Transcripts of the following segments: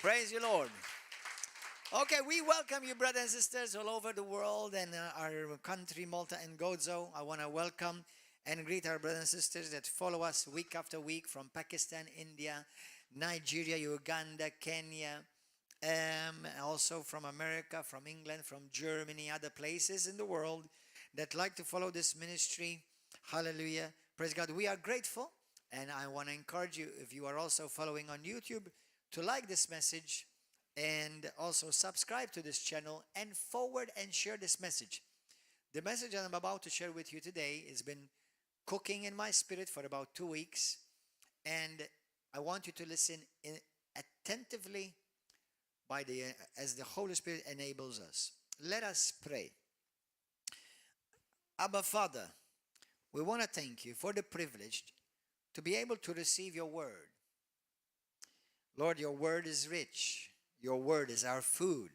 Praise you, Lord. Okay, we welcome you, brothers and sisters, all over the world and our country, Malta and Gozo. I want to welcome and greet our brothers and sisters that follow us week after week from Pakistan, India, Nigeria, Uganda, Kenya, also from America, from England, from Germany, other places in the world that like to follow this ministry. Hallelujah. Praise God. We are grateful, and I want to encourage you, if you are also following on YouTube, to like this message and also subscribe to this channel and forward and share this message. The message that I'm about to share with you today has been cooking in my spirit for about 2 weeks, and I want you to listen attentively as the Holy Spirit enables us. Let us pray. Abba Father, we want to thank you for the privilege to be able to receive your word. Lord, your word is rich. Your word is our food.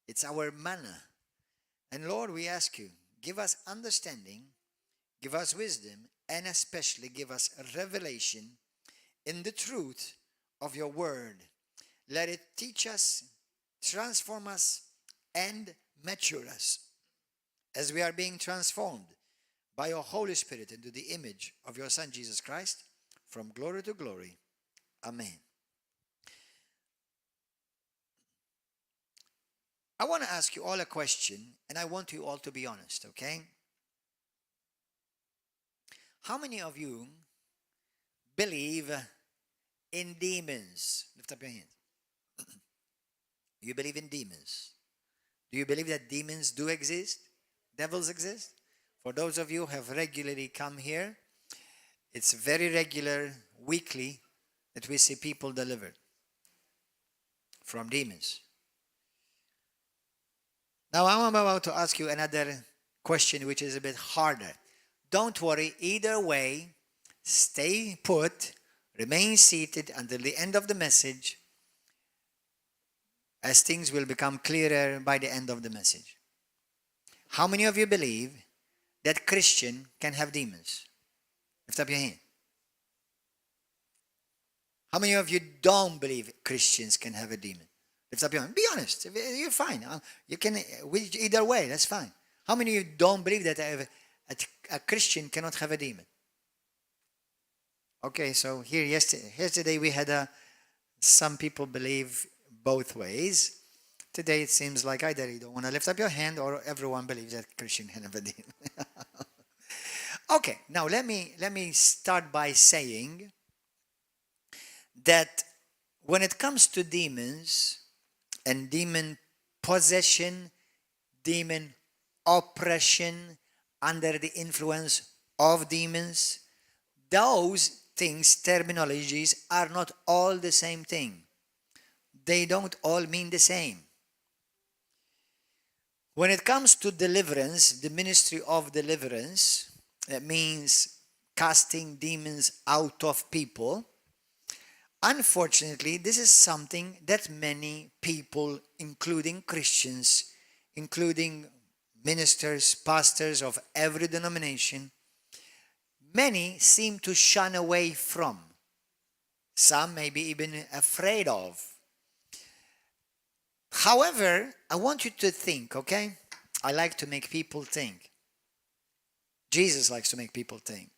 It's our manna. And Lord, we ask you, give us understanding, give us wisdom, and especially give us revelation in the truth of your word. Let it teach us, transform us, and mature us as we are being transformed by your Holy Spirit into the image of your Son, Jesus Christ, from glory to glory. Amen. I want to ask you all a question, and I want you all to be honest, okay? How many of you believe in demons? Lift up your hand. You believe in demons? Do you believe that demons do exist? Devils exist? For those of you who have regularly come here, it's very regular, weekly, that we see people delivered from demons. Now I'm about to ask you another question which is a bit harder. Don't worry, either way, stay put, remain seated until the end of the message, as things will become clearer by the end of the message. How many of you believe that Christian can have demons? Lift up your hand. How many of you don't believe Christians can have a demon? Lift up your hand. Be honest. You're fine. You can, either way, that's fine. How many of you don't believe that a Christian cannot have a demon? Okay, so here yesterday we had some people believe both ways. Today it seems like either you don't want to lift up your hand or everyone believes that Christian can have a demon. Okay, now let me start by saying that when it comes to demons and demon possession, demon oppression, under the influence of demons, those things, terminologies, are not all the same thing. They don't all mean the same. When it comes to deliverance, the ministry of deliverance, that means casting demons out of people. Unfortunately, this is something that many people, including Christians, including ministers, pastors of every denomination, many seem to shun away from. Some may be even afraid of. However, I want you to think, okay? I like to make people think. Jesus likes to make people think.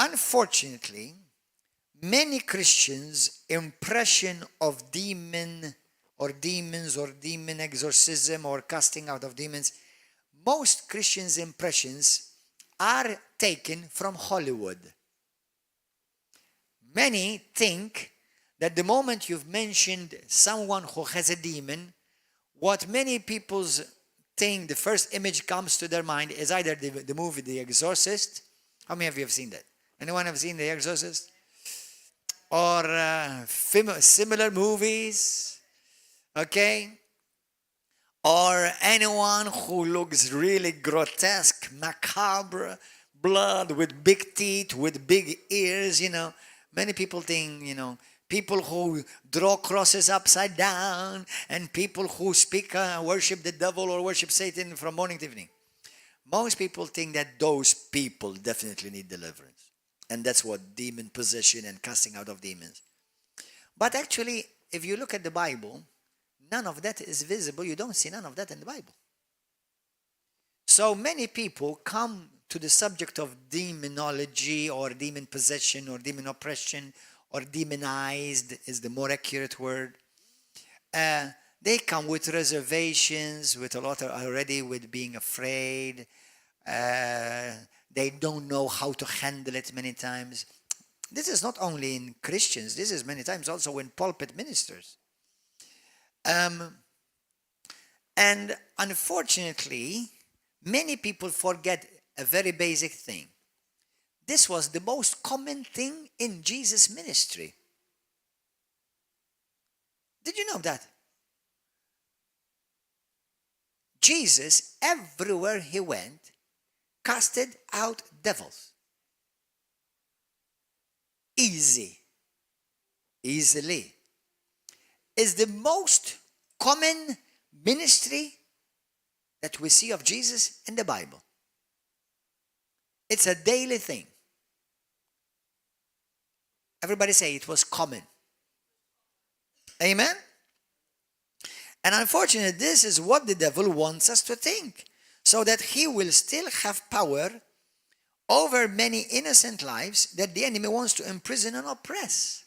Unfortunately, many Christians' impression of demons or demon exorcism or casting out of demons, most Christians' impressions are taken from Hollywood. Many think that the moment you've mentioned someone who has a demon, what many people think the first image comes to their mind is either the movie The Exorcist. How many of you have seen that? Anyone have seen The Exorcist? Or similar movies, okay? Or anyone who looks really grotesque, macabre, blood with big teeth, with big ears, you know. Many people think, you know, people who draw crosses upside down and people who speak, worship the devil or worship Satan from morning to evening. Most people think that those people definitely need deliverance. And that's what demon possession and casting out of demons. But actually, if you look at the Bible, none of that is visible. You don't see none of that in the Bible. So many people come to the subject of demonology or demon possession or demon oppression or demonized is the more accurate word. They come with reservations, with a lot of already with being afraid. They don't know how to handle it many times. This is not only in Christians, this is many times also in pulpit ministers. And unfortunately, many people forget a very basic thing. This was the most common thing in Jesus' ministry. Did you know that? Jesus, everywhere he went, casted out devils. Easily. Is the most common ministry that we see of Jesus in the Bible. It's a daily thing. Everybody say it was common. Amen? And unfortunately, this is what the devil wants us to think, so that he will still have power over many innocent lives that the enemy wants to imprison and oppress.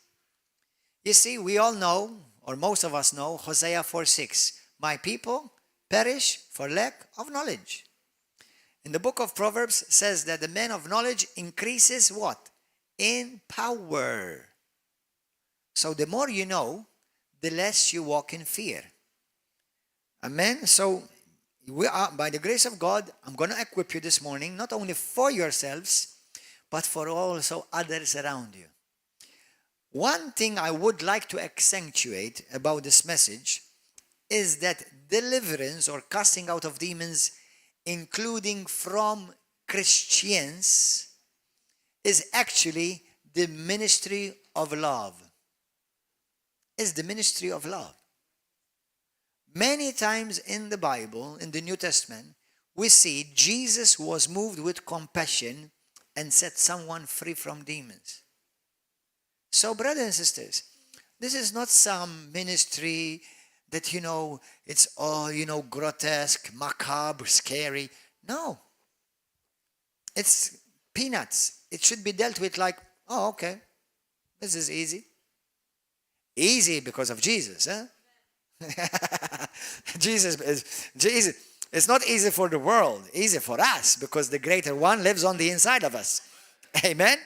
You see, we all know, or most of us know, Hosea 4:6. My people perish for lack of knowledge. In the book of Proverbs says that the man of knowledge increases what? In power. So the more you know, the less you walk in fear. Amen? So we are, by the grace of God, I'm going to equip you this morning, not only for yourselves, but for also others around you. One thing I would like to accentuate about this message is that deliverance or casting out of demons, including from Christians, is actually the ministry of love. It's the ministry of love. Many times in the Bible, in the New Testament, we see Jesus was moved with compassion and set someone free from demons. So, brothers and sisters, this is not some ministry that, it's all, grotesque, macabre, scary. No. It's peanuts. It should be dealt with like, oh, okay, this is easy. Easy because of Jesus, huh? Jesus, it's not easy for the world, easy for us because the greater one lives on the inside of us. Amen?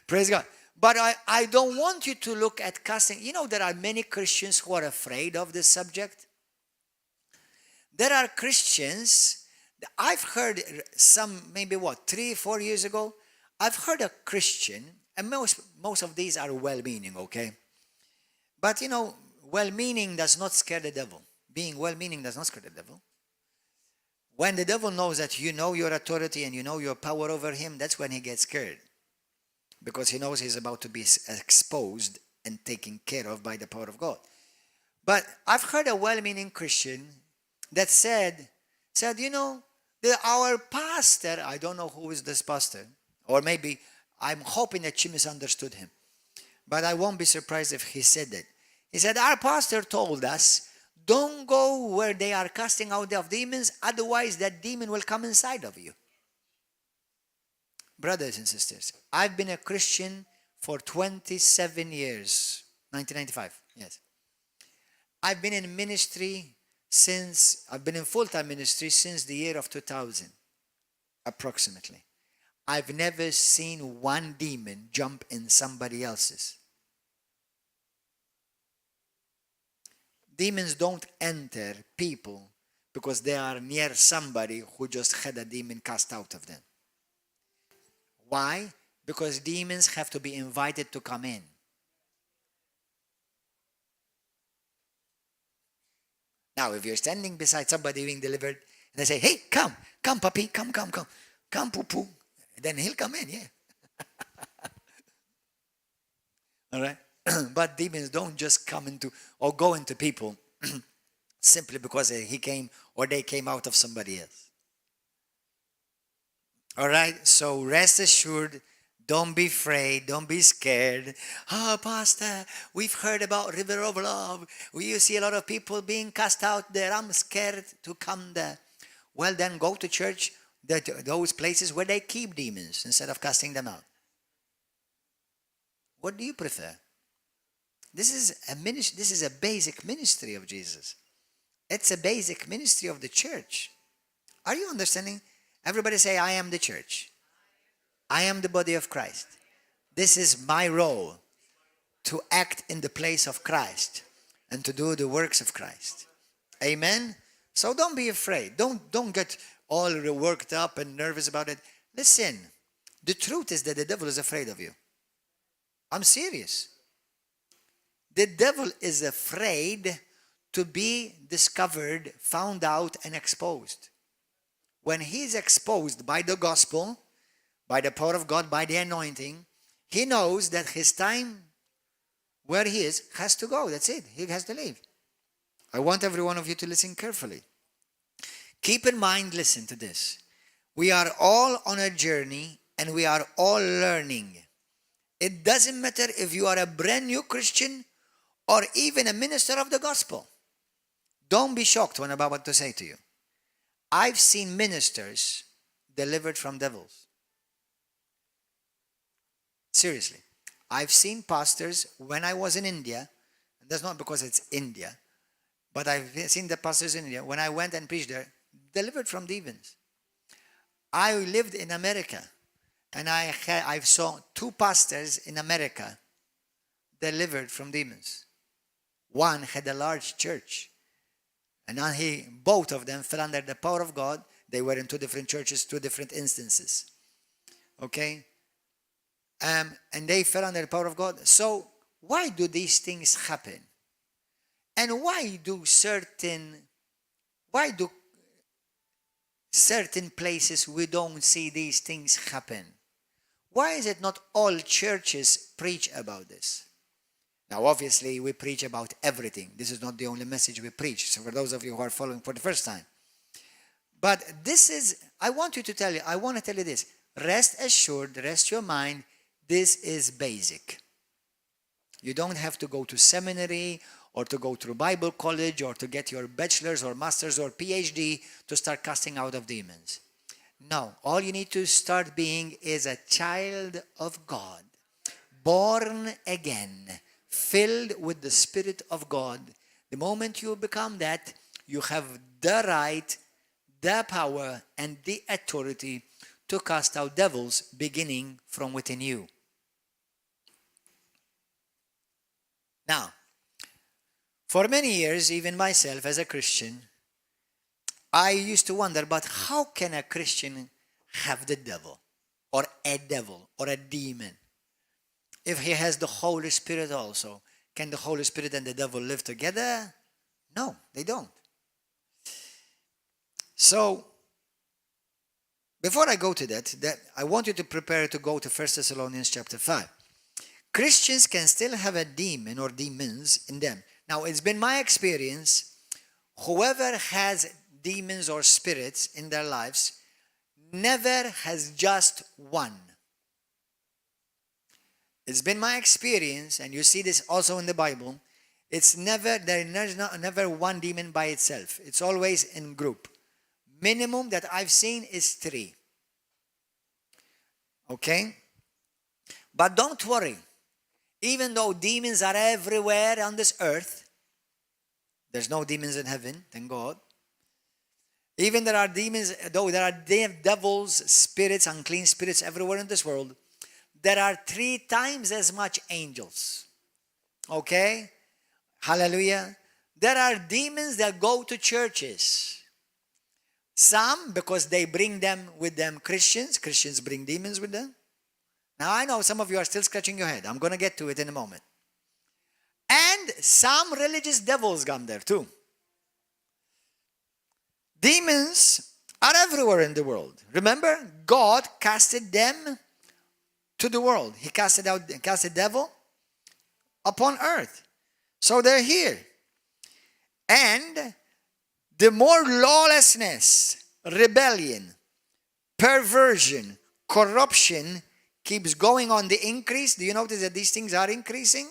Praise God. But I don't want you to look at casting. There are many Christians who are afraid of this subject. There are Christians, I've heard some, maybe 3-4 years ago, I've heard a Christian, and most of these are well-meaning, okay? But well-meaning does not scare the devil. Being well-meaning does not scare the devil. When the devil knows that you know your authority and you know your power over him, that's when he gets scared. Because he knows he's about to be exposed and taken care of by the power of God. But I've heard a well-meaning Christian that said, our pastor, I don't know who is this pastor, or maybe I'm hoping that she misunderstood him. But I won't be surprised if he said that. He said, our pastor told us, don't go where they are casting out of demons, otherwise that demon will come inside of you. Brothers and sisters, I've been a Christian for 27 years, 1995, yes. I've been in ministry I've been in full-time ministry since the year of 2000, approximately. I've never seen one demon jump in somebody else's. Demons don't enter people because they are near somebody who just had a demon cast out of them. Why? Because demons have to be invited to come in. Now, if you're standing beside somebody being delivered, and they say, hey, come, puppy, come, poo-poo, then he'll come in, yeah. All right? But demons don't just come into or go into people simply because he came or they came out of somebody else. All right? So rest assured, Don't be afraid. Don't be scared. Oh, Pastor, we've heard about River of Love. We see a lot of people being cast out there. I'm scared to come there. Well, then go to church, those places where they keep demons instead of casting them out. What do you prefer? This is a basic ministry of Jesus. It's a basic ministry of the church. Are you understanding? Everybody say, I am the church. I am the body of Christ. This is my role, to act in the place of Christ and to do the works of Christ. Amen? So don't be afraid. Don't get all worked up and nervous about it. Listen, the truth is that the devil is afraid of you. I'm serious. The devil is afraid to be discovered, found out, and exposed. When he's exposed by the gospel, by the power of God, by the anointing, he knows that his time where he is has to go. That's it. He has to leave. I want every one of you to listen carefully. Keep in mind, listen to this. We are all on a journey and we are all learning. It doesn't matter if you are a brand new Christian or even a minister of the gospel. Don't be shocked when I'm about to say to you. I've seen ministers delivered from devils. Seriously. I've seen pastors when I was in India, and that's not because it's India, but I've seen the pastors in India, when I went and preached there, delivered from demons. I lived in America, and I saw 2 pastors in America delivered from demons. One had a large church, and both of them fell under the power of God. They were in 2 different churches, 2 different instances. Okay? And they fell under the power of God. So why do these things happen? And why do certain places we don't see these things happen? Why is it not all churches preach about this? Now, obviously, we preach about everything. This is not the only message we preach. So for those of you who are following for the first time. But I want to tell you this. Rest assured, rest your mind, this is basic. You don't have to go to seminary or to go through Bible college or to get your bachelor's or master's or PhD to start casting out of demons. No, all you need to start being is a child of God, born again, filled with the Spirit of God. The moment you become that, you have the right, the power, and the authority to cast out devils beginning from within you. Now, for many years, even myself as a Christian, I used to wonder, but how can a Christian have the devil or a demon? If he has the Holy Spirit also, can the Holy Spirit and the devil live together? No, they don't. So, before I go to that, I want you to prepare to go to 1 Thessalonians chapter 5. Christians can still have a demon or demons in them. Now, it's been my experience, whoever has demons or spirits in their lives never has just one. It's been my experience, and you see this also in the Bible, there's never one demon by itself. It's always in group. Minimum that I've seen is 3. Okay? But don't worry. Even though demons are everywhere on this earth, there's no demons in heaven, thank God. Even there are demons, though there are devils, spirits, unclean spirits everywhere in this world, there are 3 times as much angels. Okay? Hallelujah. There are demons that go to churches. Some, because they bring them with them Christians bring demons with them. Now, I know some of you are still scratching your head. I'm going to get to it in a moment. And some religious devils come there too. Demons are everywhere in the world. Remember, God casted them to the world. He cast the devil upon earth. So they're here. And the more lawlessness, rebellion, perversion, corruption keeps going on the increase, do you notice that these things are increasing?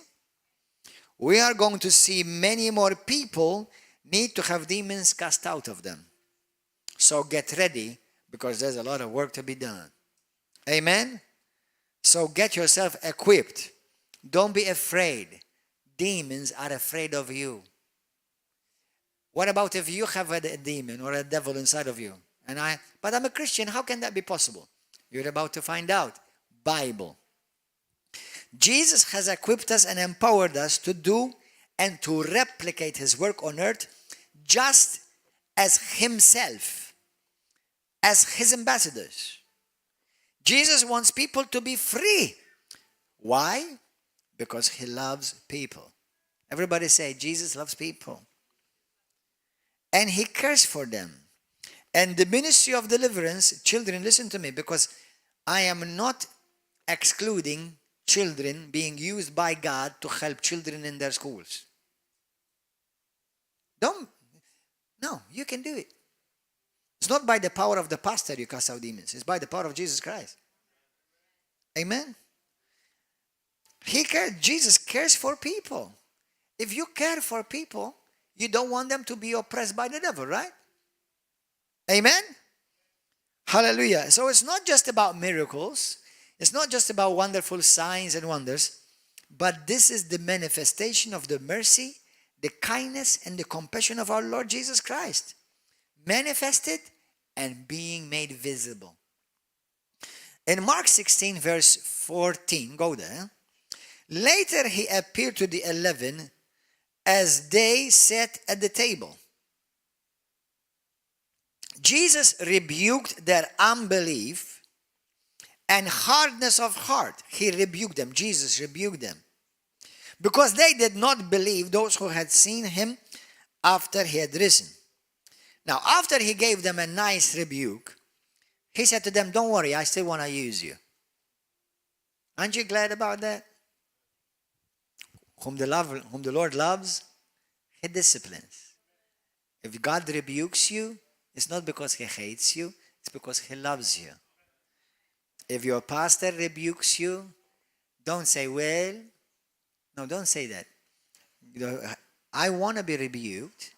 We are going to see many more people need to have demons cast out of them. So get ready, because there's a lot of work to be done. Amen? So get yourself equipped. Don't be afraid. Demons are afraid of you. What about if you have a demon or a devil inside of you? But I'm a Christian, how can that be possible? You're about to find out. Bible. Jesus has equipped us and empowered us to do and to replicate his work on earth just as himself, as his ambassadors. Jesus wants people to be free. Why? Because he loves people. Everybody say, Jesus loves people. And he cares for them. And the ministry of deliverance, children, listen to me, because I am not excluding children being used by God to help children in their schools. No, you can do it. It's not by the power of the pastor you cast out demons. It's by the power of Jesus Christ. Amen? Jesus cares for people. If you care for people, you don't want them to be oppressed by the devil, right? Amen? Hallelujah. So it's not just about miracles. It's not just about wonderful signs and wonders. But this is the manifestation of the mercy, the kindness, and the compassion of our Lord Jesus Christ. Manifested and being made visible. In Mark 16, verse 14, go there. Later he appeared to the 11 as they sat at the table. Jesus rebuked their unbelief and hardness of heart. He rebuked them. Jesus rebuked them. Because they did not believe those who had seen him after he had risen. Now, after he gave them a nice rebuke, he said to them, don't worry, I still want to use you. Aren't you glad about that? Whom the Lord loves, he disciplines. If God rebukes you, it's not because he hates you, it's because he loves you. If your pastor rebukes you, don't say, well, no, don't say that. I want to be rebuked.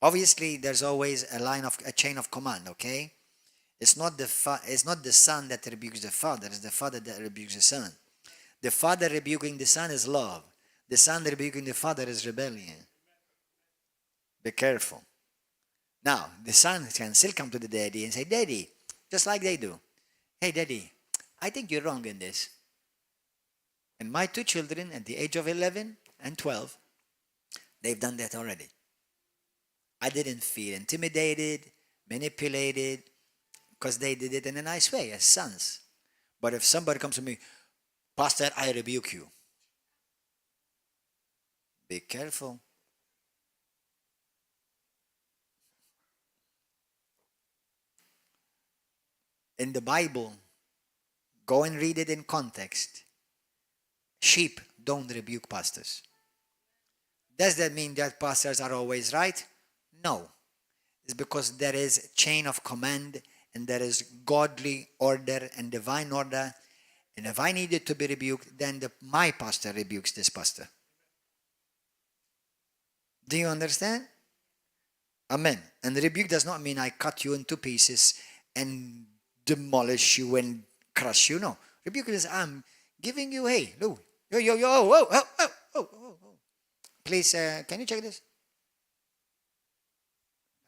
Obviously, there's always a chain of command, okay? It's not the son that rebukes the father, it's the father that rebukes the son. The father rebuking the son is love. The son rebuking the father is rebellion. Be careful. Now, the son can still come to the daddy and say, Daddy, just like they do. Hey, Daddy, I think you're wrong in this. And my two children at the age of 11 and 12, they've done that already. I didn't feel intimidated, manipulated, because they did it in a nice way as sons. But if somebody comes to me, Pastor, I rebuke you. Be careful. In the Bible, go and read it in context. Sheep don't rebuke pastors. Does that mean that pastors are always right? No. It's because there is a chain of command and there is godly order and divine order. And if I needed to be rebuked, then my pastor rebukes this pastor. Do you understand? Amen. And rebuke does not mean I cut you into pieces and demolish you and crush you. No. Rebuke is I'm giving you, hey, yo, oh. Please, can you check this?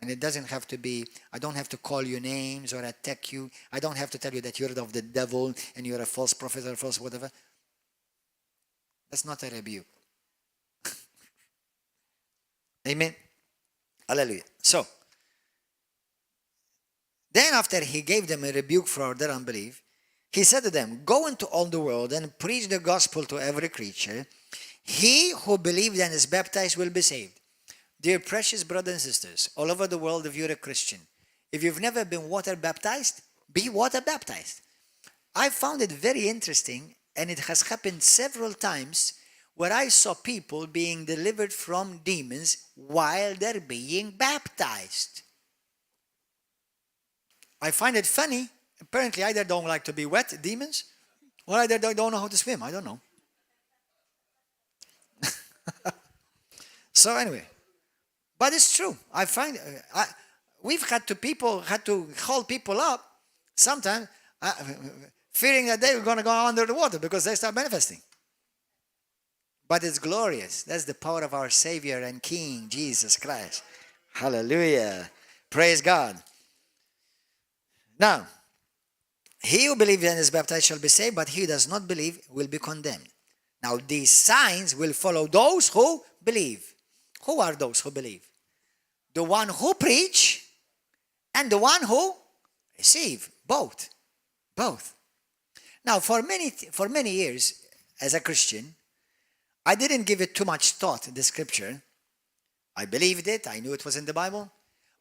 And it doesn't have to be, I don't have to call you names or attack you. I don't have to tell you that you're of the devil and you're a false prophet or false whatever. That's not a rebuke. Amen. Hallelujah. So, then after he gave them a rebuke for their unbelief, he said to them, go into all the world and preach the gospel to every creature. He who believes and is baptized will be saved. Dear precious brothers and sisters, all over the world, if you're a Christian, if you've never been water baptized, be water baptized. I found it very interesting, and it has happened several times where I saw people being delivered from demons while they're being baptized. I find it funny. Apparently, either don't like to be wet, demons, Or either they don't know how to swim. I don't know. So anyway, but it's true. I find we've had to hold people up sometimes, fearing that they were going to go under the water because they start manifesting. But it's glorious. That's the power of our Savior and King, Jesus Christ. Hallelujah. Praise God. Now, he who believes and is baptized shall be saved, but he who does not believe will be condemned. Now, these signs will follow those who believe. Who are those who believe? The one who preach and the one who receive. Both. Both. Now, for many years as a Christian, I didn't give it too much thought, the scripture. I believed it. I knew it was in the Bible.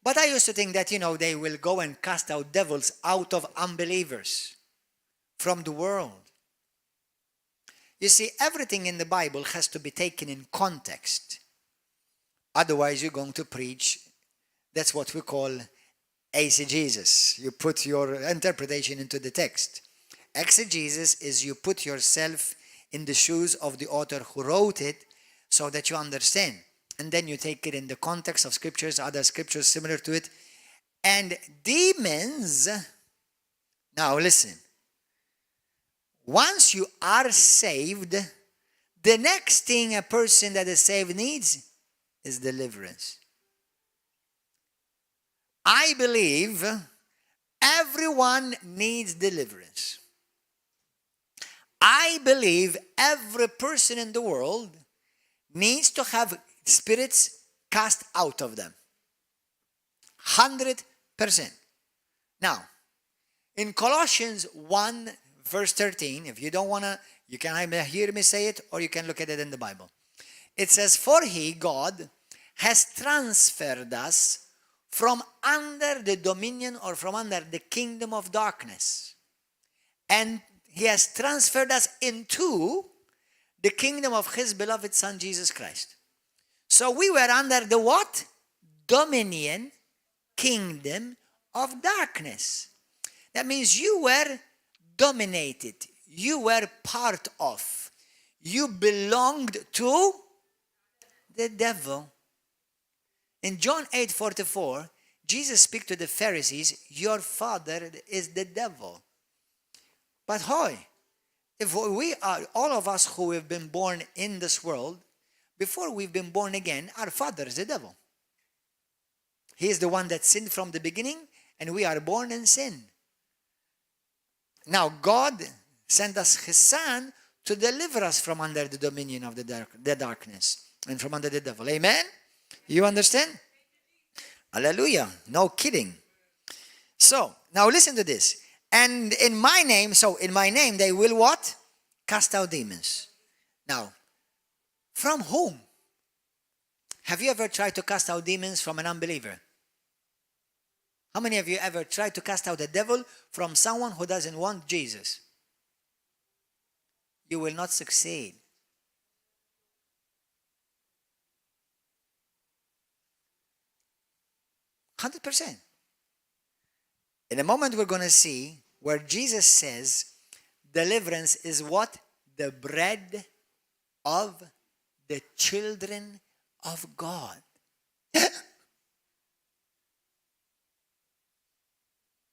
But I used to think that, they will go and cast out devils out of unbelievers from the world. You see, everything in the Bible has to be taken in context. Otherwise, you're going to preach. That's what we call eisegesis. You put your interpretation into the text. Exegesis is you put yourself in the shoes of the author who wrote it so that you understand. And then you take it in the context of scriptures, other scriptures similar to it. And demons, now listen, once you are saved, the next thing a person that is saved needs is deliverance. I believe everyone needs deliverance. I believe every person in the world needs to have spirits cast out of them. 100%. Now, in Colossians 1 verse 13, if you don't want to, you can either hear me say it or you can look at it in the Bible. It says, for he, God, has transferred us from under the dominion or from under the kingdom of darkness. And he has transferred us into the kingdom of his beloved Son, Jesus Christ. So we were under the what? Dominion, kingdom of darkness. That means you were dominated. You were part of. You belonged to the devil. In John 8:44, Jesus speaks to the Pharisees, your father is the devil. But hoy, if we are, all of us who have been born in this world, before we've been born again, our father is the devil. He is the one that sinned from the beginning, and we are born in sin. Now, God sent us his Son to deliver us from under the dominion of the darkness and from under the devil. Amen? You understand? Hallelujah. No kidding. So, now listen to this. And in my name they will what? Cast out demons. Now, from whom? Have you ever tried to cast out demons from an unbeliever? How many of you ever tried to cast out the devil from someone who doesn't want Jesus? You will not succeed. $100%. In a moment we're going to see where Jesus says deliverance is what? The bread of the children of God.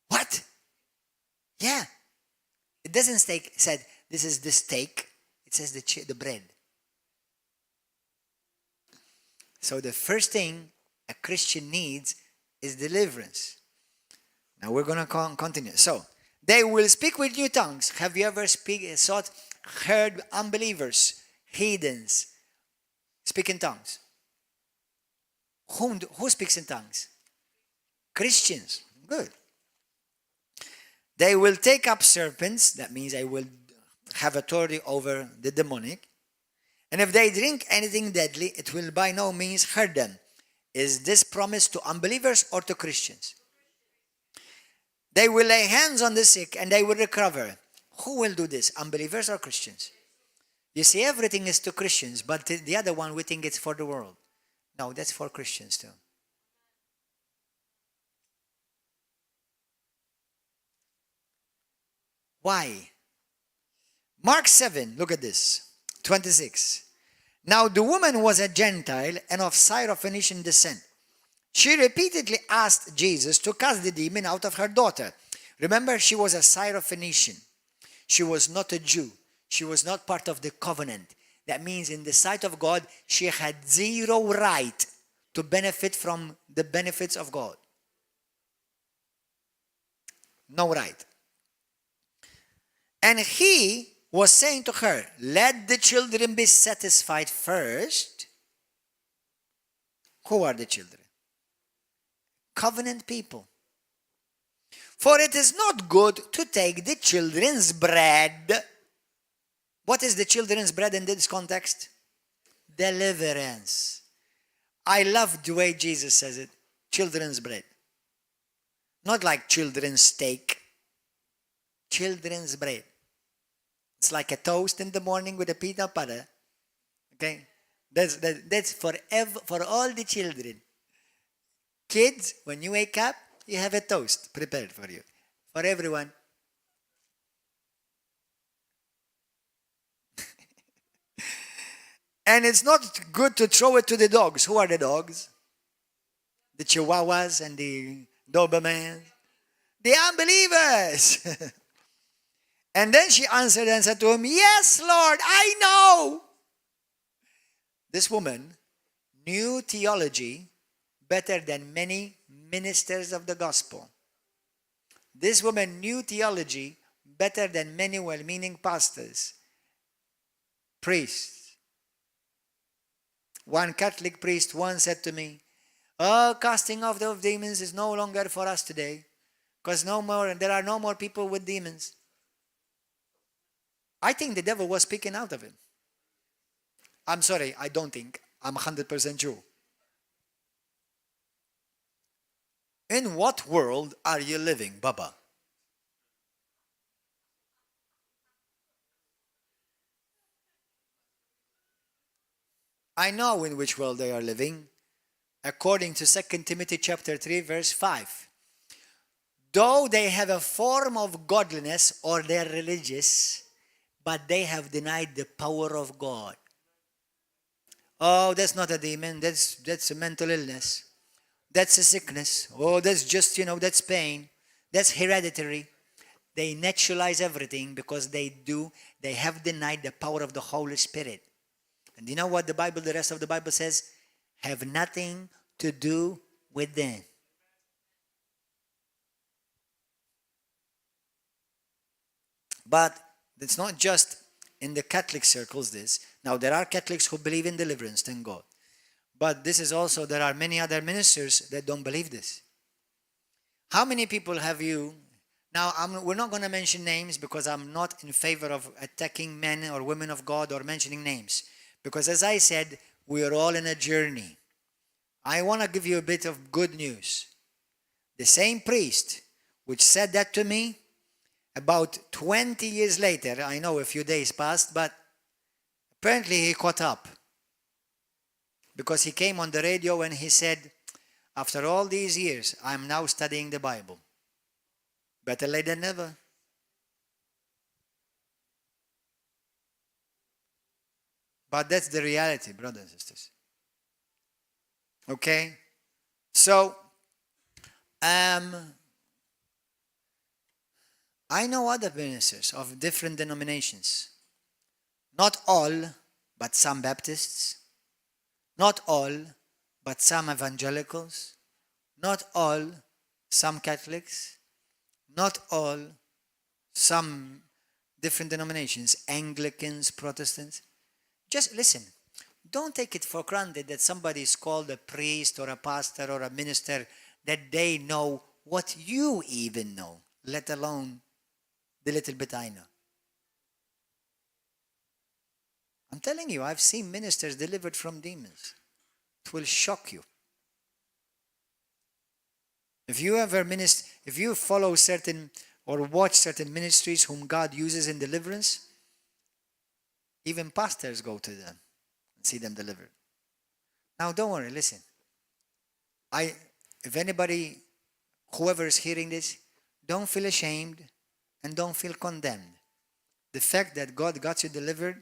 What? Yeah. It doesn't say said this is the steak. It says the bread. So the first thing a Christian needs is deliverance. Now we're going to continue. So, they will speak with new tongues. Have you ever heard unbelievers, heathens, speak in tongues? Who speaks in tongues? Christians. Good. They will take up serpents. That means they will have authority over the demonic. And if they drink anything deadly, it will by no means hurt them. Is this promised to unbelievers or to Christians? They will lay hands on the sick and they will recover. Who will do this? Unbelievers or Christians? You see, everything is to Christians, but the other one we think it's for the world. No, that's for Christians too. Why? Mark 7, look at this. 26. Now the woman was a Gentile and of Syrophoenician descent. She repeatedly asked Jesus to cast the demon out of her daughter. Remember, she was a Syrophoenician. She was not a Jew. She was not part of the covenant. That means in the sight of God, she had zero right to benefit from the benefits of God. No right. And he was saying to her, let the children be satisfied first. Who are the children? Covenant people. For it is not good to take the children's bread. What is the children's bread in this context? Deliverance. I love the way Jesus says it. Children's bread. Not like children's steak. Children's bread. It's like a toast in the morning with a peanut butter. Okay? That's for all the children. Kids, when you wake up, you have a toast prepared for you. For everyone. And it's not good to throw it to the dogs. Who are the dogs? The Chihuahuas and the Dobermans. The unbelievers. And then she answered and said to him, yes, Lord, I know. This woman knew theology better than many ministers of the gospel. This woman knew theology better than many well-meaning pastors, priests. One Catholic priest once said to me, oh, casting off of demons is no longer for us today because there are no more people with demons. I think the devil was speaking out of him. I'm sorry, I don't think. I'm 100% sure. In what world are you living, Baba? I know in which world they are living. According to 2 Timothy chapter 3, verse 5. Though they have a form of godliness or they're religious, but they have denied the power of God. Oh, that's not a demon. That's a mental illness. That's a sickness. Oh, that's just, that's pain. That's hereditary. They naturalize everything because they have denied the power of the Holy Spirit. And you know what the rest of the Bible says? Have nothing to do with them. But it's not just in the Catholic circles this. Now, there are Catholics who believe in deliverance, thank God. But this is also, there are many other ministers that don't believe this. How many people have you... Now, we're not going to mention names because I'm not in favor of attacking men or women of God or mentioning names. Because as I said, we are all in a journey. I want to give you a bit of good news. The same priest which said that to me, about 20 years later, I know a few days passed, but apparently he caught up. Because he came on the radio and he said, after all these years, I'm now studying the Bible. Better late than never. But that's the reality, brothers and sisters. Okay? So, I know other ministers of different denominations. Not all, but some Baptists. Not all, but some evangelicals. Not all, some Catholics. Not all, some different denominations. Anglicans, Protestants. Just listen. Don't take it for granted that somebody is called a priest or a pastor or a minister, that they know what you even know, let alone the little bit I know. I'm telling you, I've seen ministers delivered from demons. It will shock you. If you follow certain or watch certain ministries whom God uses in deliverance, even pastors go to them and see them delivered. Now, don't worry, listen. If anybody, whoever is hearing this, don't feel ashamed and don't feel condemned. The fact that God got you delivered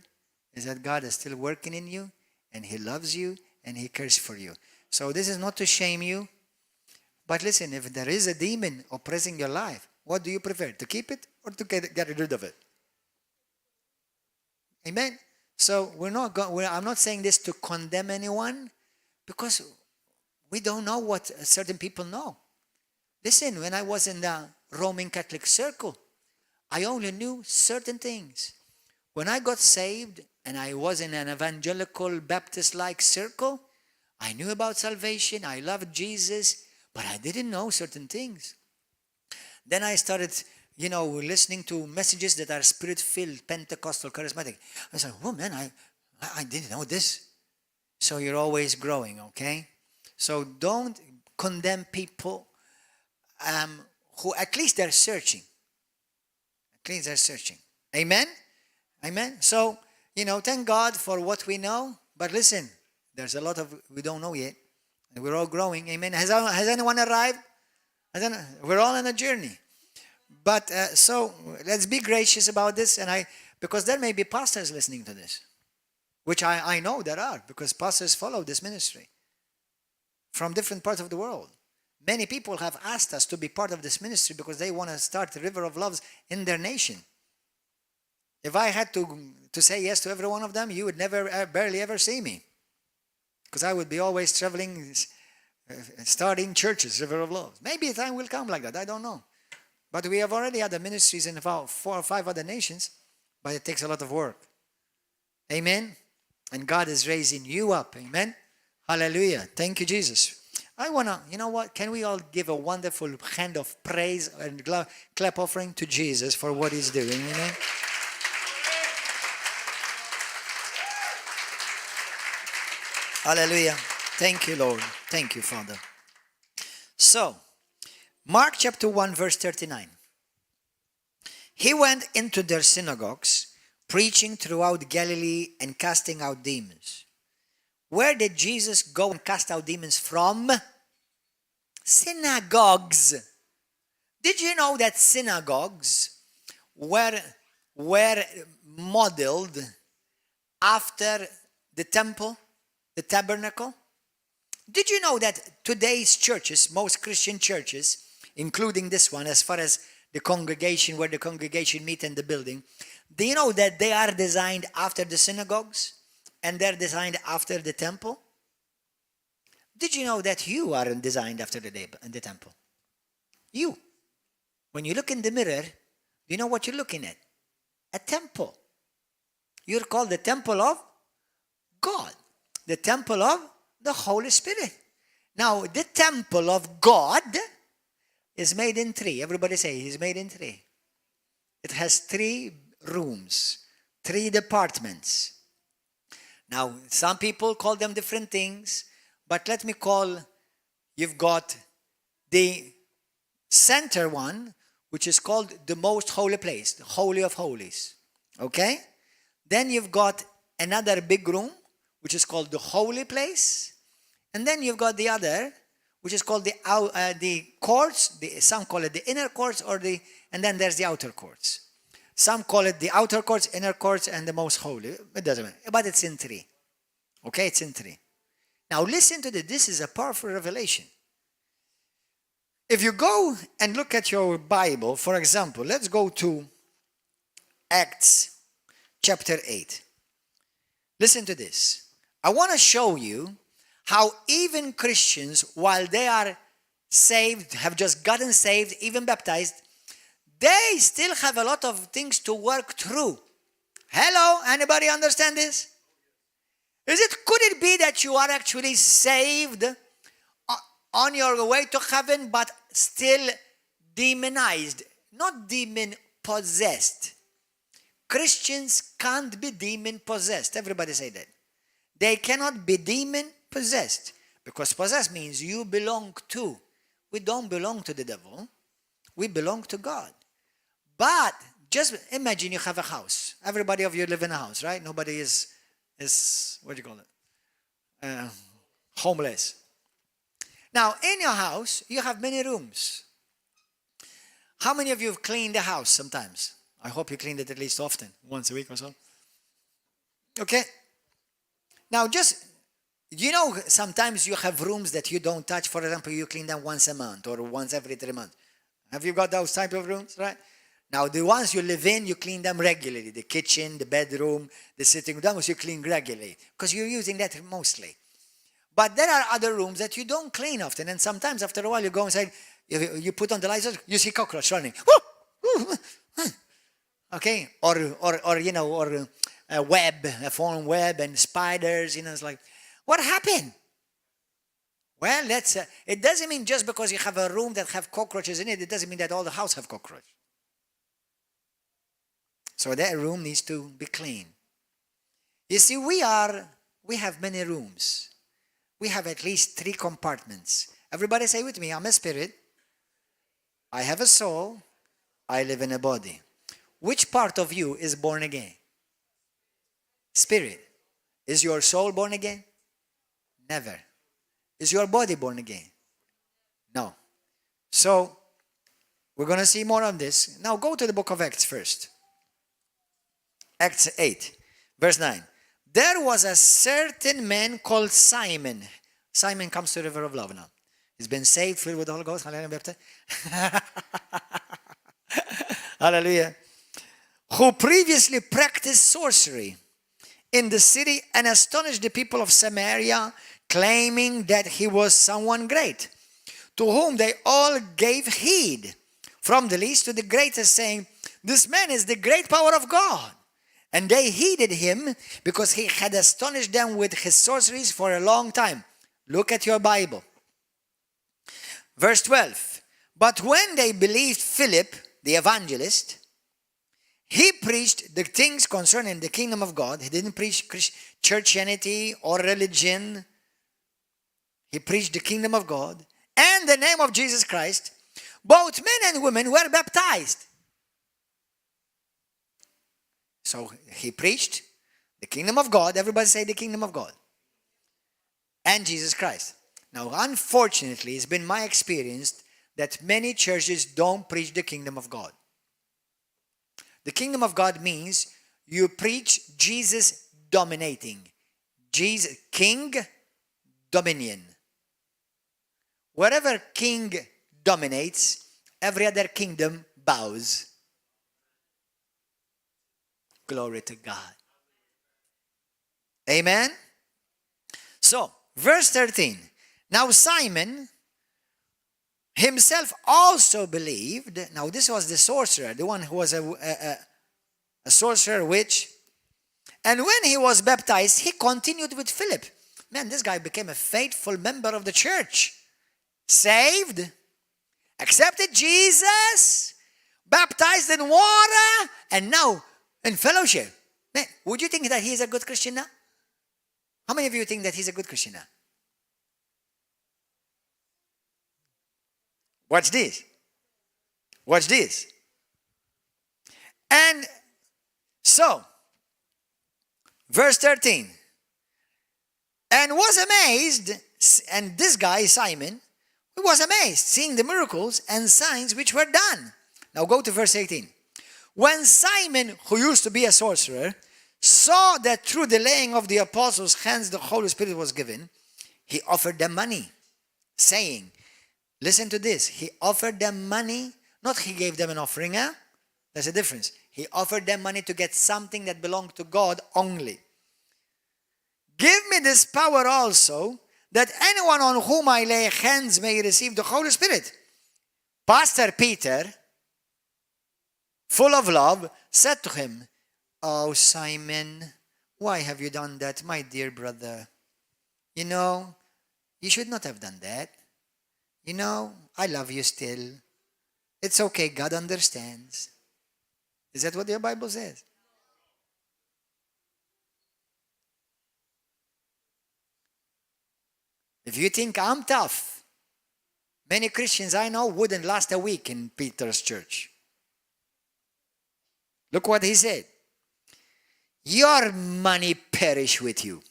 is that God is still working in you, and He loves you, and He cares for you. So this is not to shame you, but listen, if there is a demon oppressing your life, what do you prefer? To keep it or to get rid of it? Amen? So I'm not saying this to condemn anyone, because we don't know what certain people know. Listen, when I was in the Roman Catholic circle, I only knew certain things. When I got saved and I was in an evangelical Baptist-like circle, I knew about salvation, I loved Jesus, but I didn't know certain things. Then I started, listening to messages that are spirit-filled, Pentecostal, charismatic. I said, oh man, I didn't know this. So you're always growing, okay? So don't condemn people who at least they're searching. At least they're searching. Amen? Amen? So, thank God for what we know. But listen, there's a lot of we don't know yet. And we're all growing. Amen? Has anyone arrived? We're all on a journey. But so let's be gracious about this. Because there may be pastors listening to this. Which I know there are. Because pastors follow this ministry. From different parts of the world. Many people have asked us to be part of this ministry because they want to start the River of Loves in their nation. If I had to say yes to every one of them, you would barely ever see me. Because I would be always traveling, starting churches, River of Love. Maybe a time will come like that, I don't know. But we have already had the ministries in about 4 or 5 other nations, but it takes a lot of work. Amen? And God is raising you up. Amen? Hallelujah. Thank you, Jesus. I want to, can we all give a wonderful hand of praise and clap offering to Jesus for what He's doing, amen? Hallelujah. Thank you, Lord. Thank you, Father. So, Mark chapter 1, verse 39. He went into their synagogues, preaching throughout Galilee and casting out demons. Where did Jesus go and cast out demons from? Synagogues. Did you know that synagogues were modeled after the temple, the tabernacle? Did you know that today's churches, most Christian churches, including this one, as far as the congregation, where the congregation meet in the building, do you know that they are designed after the synagogues? And they're designed after the temple? Did you know that you aren't designed after the temple? You. When you look in the mirror, do you know what you're looking at? A temple. You're called the temple of God. The temple of the Holy Spirit. Now, the temple of God is made in 3. Everybody say, He's made in 3. It has 3 rooms, 3 departments. Now, some people call them different things, but let me you've got the center one, which is called the most holy place, the Holy of Holies. Okay? Then you've got another big room, which is called the Holy Place. And then you've got the other, which is called the courts. Some call it the inner courts, and then there's the outer courts. Some call it the outer courts, inner courts, and the most holy. It doesn't matter. But it's in 3. Okay, it's in 3. Now listen to this. This is a powerful revelation. If you go and look at your Bible, for example, let's go to Acts chapter 8. Listen to this. I want to show you how even Christians, while they are saved, have just gotten saved, even baptized, they still have a lot of things to work through. Hello? Anybody understand this? Could it be that you are actually saved on your way to heaven, but still demonized? Not demon possessed. Christians can't be demon possessed. Everybody say that. They cannot be demon possessed. Because possessed means you belong to. We don't belong to the devil. We belong to God. But just imagine you have a house. Everybody of you live in a house, right? Nobody is what do you call it? Homeless. Now, in your house, you have many rooms. How many of you have cleaned the house sometimes? I hope you clean it at least often, once a week or so. Okay? Now sometimes you have rooms that you don't touch. For example, you clean them once a month or once every 3 months. Have you got those type of rooms, right? Now, the ones you live in, you clean them regularly. The kitchen, the bedroom, the sitting room, you clean regularly because you're using that mostly. But there are other rooms that you don't clean often, and sometimes after a while you go inside, you put on the lights, you see cockroach running. Okay, or a web, a foreign web, and spiders. It's like, what happened? Well, it doesn't mean just because you have a room that have cockroaches in it, it doesn't mean that all the house have cockroaches. So that room needs to be clean. You see, we have many rooms. We have at least 3 compartments. Everybody say with me, I'm a spirit. I have a soul. I live in a body. Which part of you is born again? Spirit. Is your soul born again? Never. Is your body born again? No. So, we're going to see more on this. Now go to the book of Acts first. Acts 8, verse 9. There was a certain man called Simon. Simon comes to the river of love now. He's been saved, filled with the Holy Ghost. Hallelujah. Who previously practiced sorcery in the city and astonished the people of Samaria, claiming that he was someone great, to whom they all gave heed, from the least to the greatest, saying, this man is the great power of God. And they heeded him because he had astonished them with his sorceries for a long time. Look at your Bible. Verse 12. But when they believed Philip, the evangelist, he preached the things concerning the kingdom of God. He didn't preach Christianity or religion. He preached the kingdom of God and the name of Jesus Christ. Both men and women were baptized. So he preached the kingdom of God. Everybody say the kingdom of God. And Jesus Christ. Now, unfortunately, it's been my experience that many churches don't preach the kingdom of God. The kingdom of God means you preach Jesus dominating. Jesus, king, dominion. Wherever king dominates, every other kingdom bows. Glory to God. Amen? So, verse 13. Now Simon himself also believed. Now this was the sorcerer, the one who was a sorcerer, witch. And when he was baptized, he continued with Philip. Man, this guy became a faithful member of the church. Saved, accepted Jesus, baptized in water, and now in fellowship. Man, would you think that he's a good Christian now? How many of you think that he's a good Christian now? Watch this. Watch this. And so, verse 13. And was amazed, and this guy, Simon, he was amazed, seeing the miracles and signs which were done. Now go to verse 18. When Simon, who used to be a sorcerer, saw that through the laying of the apostles' hands the Holy Spirit was given, he offered them money, saying, listen to this, he offered them money, not he gave them an offering, huh? There's a difference. He offered them money to get something that belonged to God only. Give me this power also, that anyone on whom I lay hands may receive the Holy Spirit. Pastor Peter, full of love, said to him, oh, Simon, why have you done that, my dear brother? You know, you should not have done that. You know, I love you still. It's okay, God understands. Is that what your Bible says? If you think I'm tough, many Christians I know wouldn't last a week in Peter's church. Look what he said. Your money perish with you.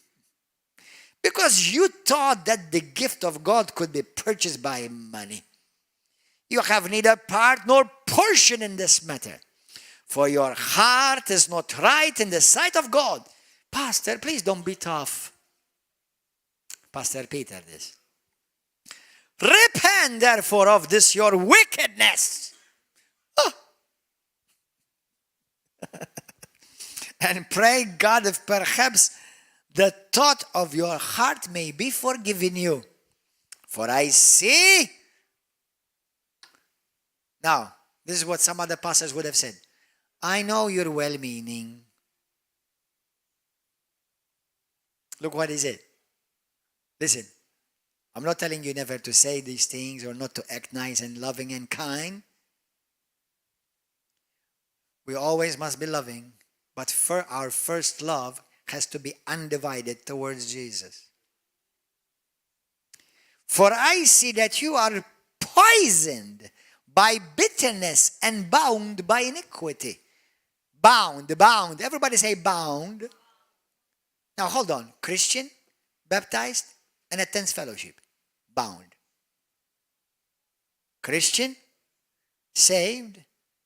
Because you thought that the gift of God could be purchased by money. You have neither part nor portion in this matter. For your heart is not right in the sight of God. Pastor, please don't be tough. Pastor Peter, this. Repent therefore of this your wickedness. Oh. And pray God if perhaps the thought of your heart may be forgiven you. For I see. Now, this is what some other pastors would have said. I know you're well-meaning. Look what he said. Listen, I'm not telling you never to say these things or not to act nice and loving and kind. We always must be loving, but for our first love has to be undivided towards Jesus. For I see that you are poisoned by bitterness and bound by iniquity. Bound. Everybody say bound. Now hold on. Christian, baptized, and attends fellowship. Bound. Christian, saved,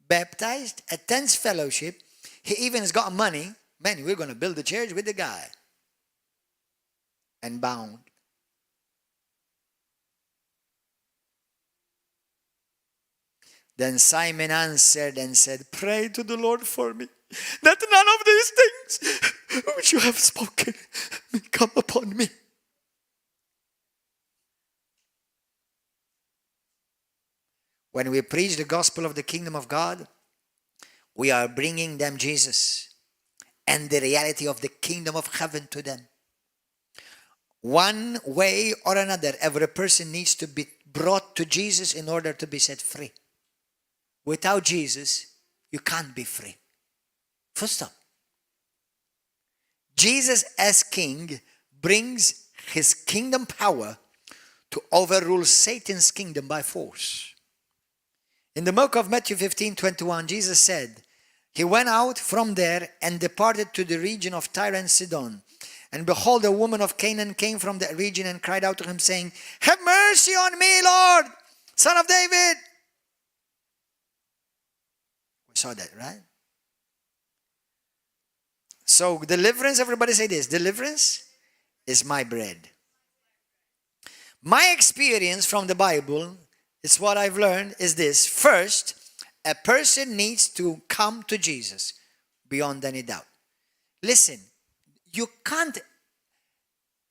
baptized, attends fellowship. He even has got money. Man, we're going to build a church with the guy. And bound. Then Simon answered and said, pray to the Lord for me, that none of these things which you have spoken may come upon me. When we preach the gospel of the kingdom of God, we are bringing them Jesus and the reality of the kingdom of heaven to them. One way or another, every person needs to be brought to Jesus in order to be set free. Without Jesus, you can't be free. Full stop. Jesus as king brings his kingdom power to overrule Satan's kingdom by force. In the book of Matthew 15:21, Jesus said, he went out from there and departed to the region of Tyre and Sidon. And behold, a woman of Canaan came from that region and cried out to him, saying, have mercy on me, Lord, Son of David. We saw that, right? So deliverance, everybody say this, deliverance is my bread. My experience from the Bible is what I've learned is this. First, a person needs to come to Jesus beyond any doubt. Listen, you can't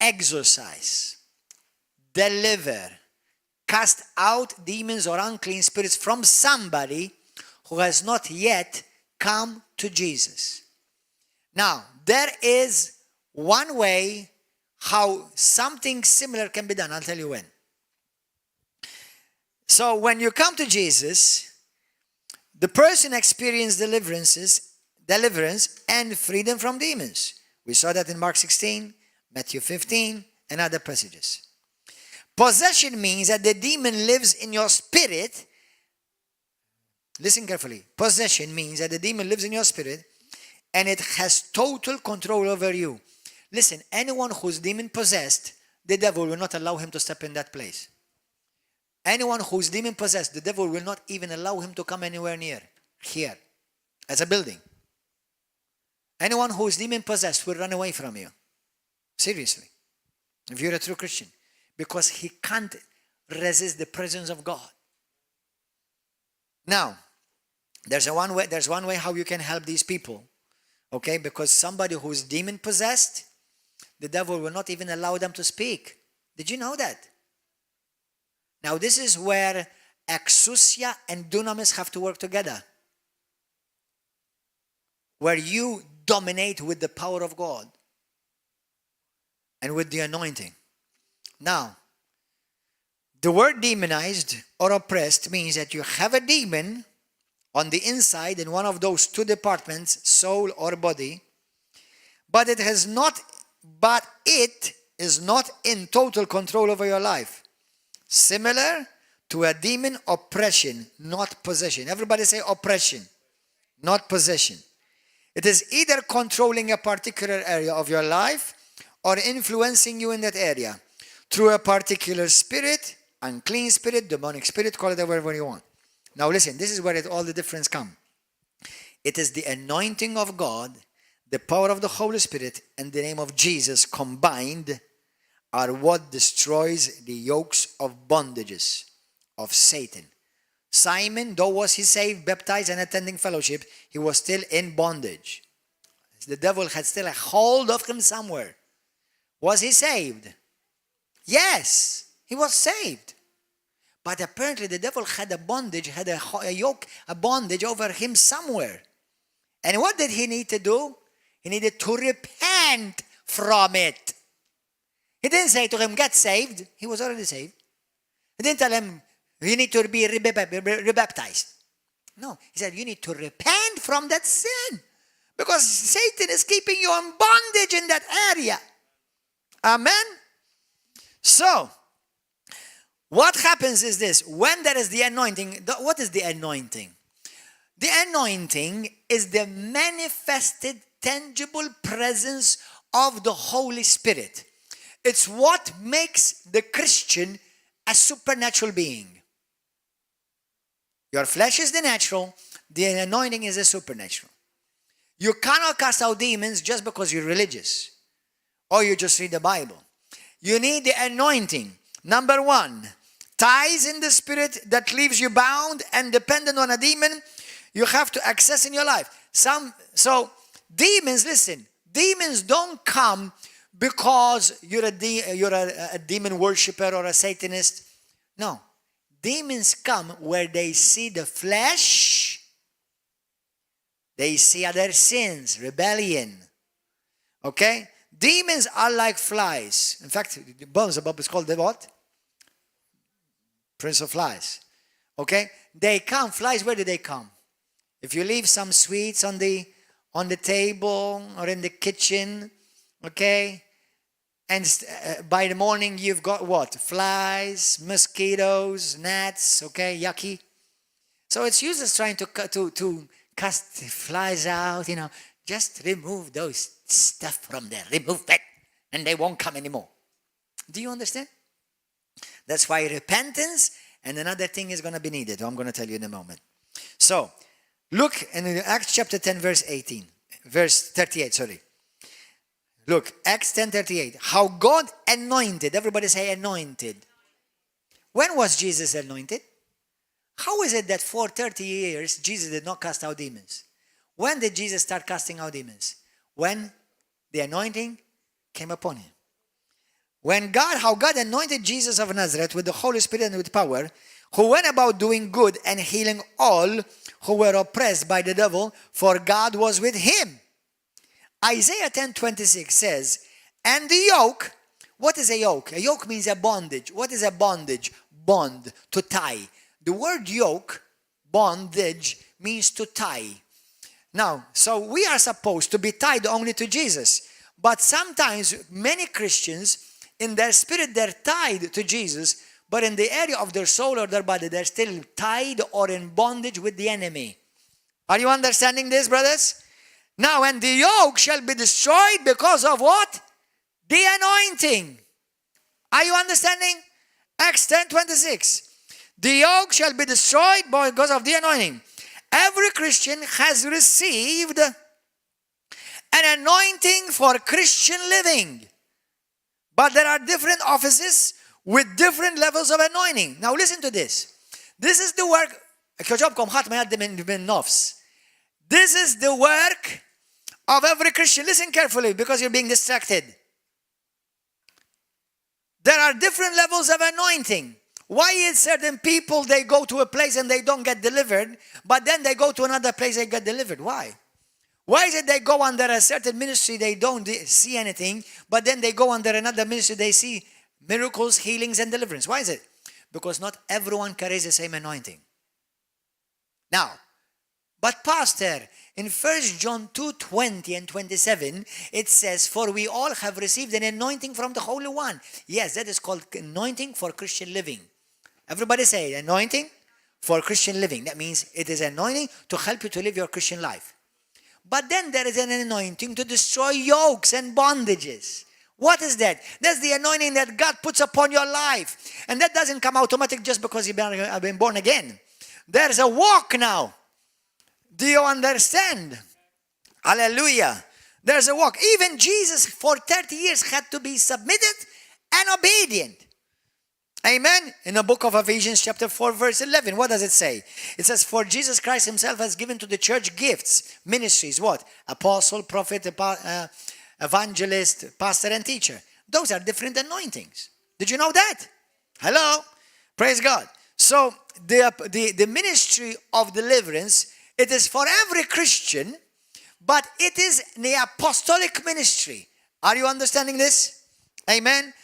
exorcise, deliver, cast out demons or unclean spirits from somebody who has not yet come to Jesus. Now, there is one way how something similar can be done. I'll tell you when. So when you come to Jesus, the person experiences deliverance and freedom from demons. We saw that in Mark 16, Matthew 15, and other passages. Possession means that the demon lives in your spirit. Listen carefully. Possession means that the demon lives in your spirit and it has total control over you. Listen, anyone who's demon possessed, the devil will not allow him to step in that place. Anyone who's demon possessed, the devil will not even allow him to come anywhere near here as a building. Anyone who is demon possessed will run away from you. Seriously. If you're a true Christian. Because he can't resist the presence of God. Now, there's one way how you can help these people. Okay? Because somebody who's demon possessed, the devil will not even allow them to speak. Did you know that? Now, this is where exousia and dunamis have to work together. Where you dominate with the power of God and with the anointing. Now, the word demonized or oppressed means that you have a demon on the inside in one of those two departments, soul or body, but it is not in total control over your life. Similar to a demon oppression, not possession. Everybody say oppression, not possession. It is either controlling a particular area of your life or influencing you in that area through a particular spirit, unclean spirit, demonic spirit, call it whatever you want. Now listen, this is where all the difference comes. It is the anointing of God, the power of the Holy Spirit, and the name of Jesus combined are what destroys the yokes of bondages of Satan. Simon, though was he saved, baptized, and attending fellowship, he was still in bondage. The devil had still a hold of him somewhere. Was he saved? Yes, he was saved. But apparently the devil had a bondage, had a yoke, a bondage over him somewhere. And what did he need to do? He needed to repent from it. He didn't say to him, get saved. He was already saved. He didn't tell him, you need to be rebaptized. No, he said, you need to repent from that sin. Because Satan is keeping you in bondage in that area. Amen? So, what happens is this. When there is the anointing, what is the anointing? The anointing is the manifested, tangible presence of the Holy Spirit. It's what makes the Christian a supernatural being. Your flesh is the natural, the anointing is a supernatural. You cannot cast out demons just because you're religious or you just read the Bible. You need the anointing. Number one, ties in the spirit that leaves you bound and dependent on a demon you have to access in your life. So demons, listen, demons don't come because you're a demon worshiper or a Satanist. No. Demons come where they see the flesh, they see other sins, rebellion. Okay? Demons are like flies. In fact, Beelzebub is called the what? Prince of flies. Okay? They come. Flies, where do they come? If you leave some sweets on the table or in the kitchen, okay? And by the morning you've got what? Flies, mosquitoes, gnats, okay? Yucky. So it's useless trying to cast the flies out, you know. Just remove those stuff from there. Remove that and they won't come anymore. Do you understand? That's why repentance and another thing is going to be needed. I'm going to tell you in a moment. So, look in Acts chapter 10, verse 18. Verse 38, sorry. Look, Acts 10:38. How God anointed. Everybody say anointed. When was Jesus anointed? How is it that for 30 years Jesus did not cast out demons? When did Jesus start casting out demons? When the anointing came upon him. How God anointed Jesus of Nazareth with the Holy Spirit and with power, who went about doing good and healing all who were oppressed by the devil, for God was with him. Isaiah 10:26 says, and the yoke, what is a yoke? A yoke means a bondage. What is a bondage? Bond, to tie. The word yoke, bondage, means to tie. Now, so we are supposed to be tied only to Jesus. But sometimes many Christians, in their spirit, they're tied to Jesus, but in the area of their soul or their body, they're still tied or in bondage with the enemy. Are you understanding this, brothers? Now, and the yoke shall be destroyed because of what? The anointing. Are you understanding? Acts 10:26. The yoke shall be destroyed because of the anointing. Every Christian has received an anointing for Christian living. But there are different offices with different levels of anointing. Now listen to this. This is the work. This is the work of every Christian. Listen carefully because you're being distracted. There are different levels of anointing. Why is certain people, they go to a place and they don't get delivered, but then they go to another place they get delivered? Why? Why is it they go under a certain ministry, they don't see anything, but then they go under another ministry, they see miracles, healings, and deliverance? Why is it? Because not everyone carries the same anointing. Now, but Pastor, in 1 John 2:20 and 27, it says, for we all have received an anointing from the Holy One. Yes, that is called anointing for Christian living. Everybody say anointing for Christian living. That means it is anointing to help you to live your Christian life. But then there is an anointing to destroy yokes and bondages. What is that? That's the anointing that God puts upon your life. And that doesn't come automatic just because you've been born again. There's a walk now. Do you understand? Hallelujah. There's a walk. Even Jesus for 30 years had to be submitted and obedient. Amen. In the book of Ephesians chapter 4 verse 11, what does it say? It says, for Jesus Christ himself has given to the church gifts, ministries, what? Apostle, prophet, evangelist, pastor and teacher. Those are different anointings. Did you know that? Hello? Praise God. So the ministry of deliverance, it is for every Christian, but it is the apostolic ministry. Are you understanding this? Amen.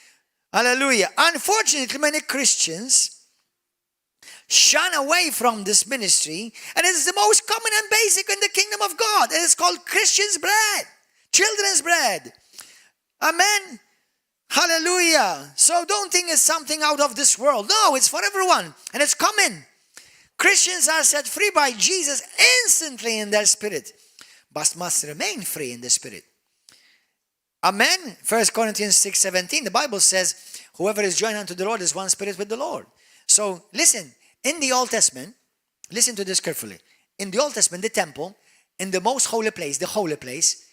Hallelujah. Unfortunately, many Christians shun away from this ministry, and it is the most common and basic in the kingdom of God. It is called Christian's bread, children's bread. Amen. Hallelujah. So don't think it's something out of this world. No, it's for everyone, and it's common. Christians are set free by Jesus instantly in their spirit, but must remain free in the spirit. Amen. 1 Corinthians 6:17, the Bible says, whoever is joined unto the Lord is one spirit with the Lord. So listen, in the Old Testament, listen to this carefully. In the Old Testament, the temple, in the most holy place, the holy place,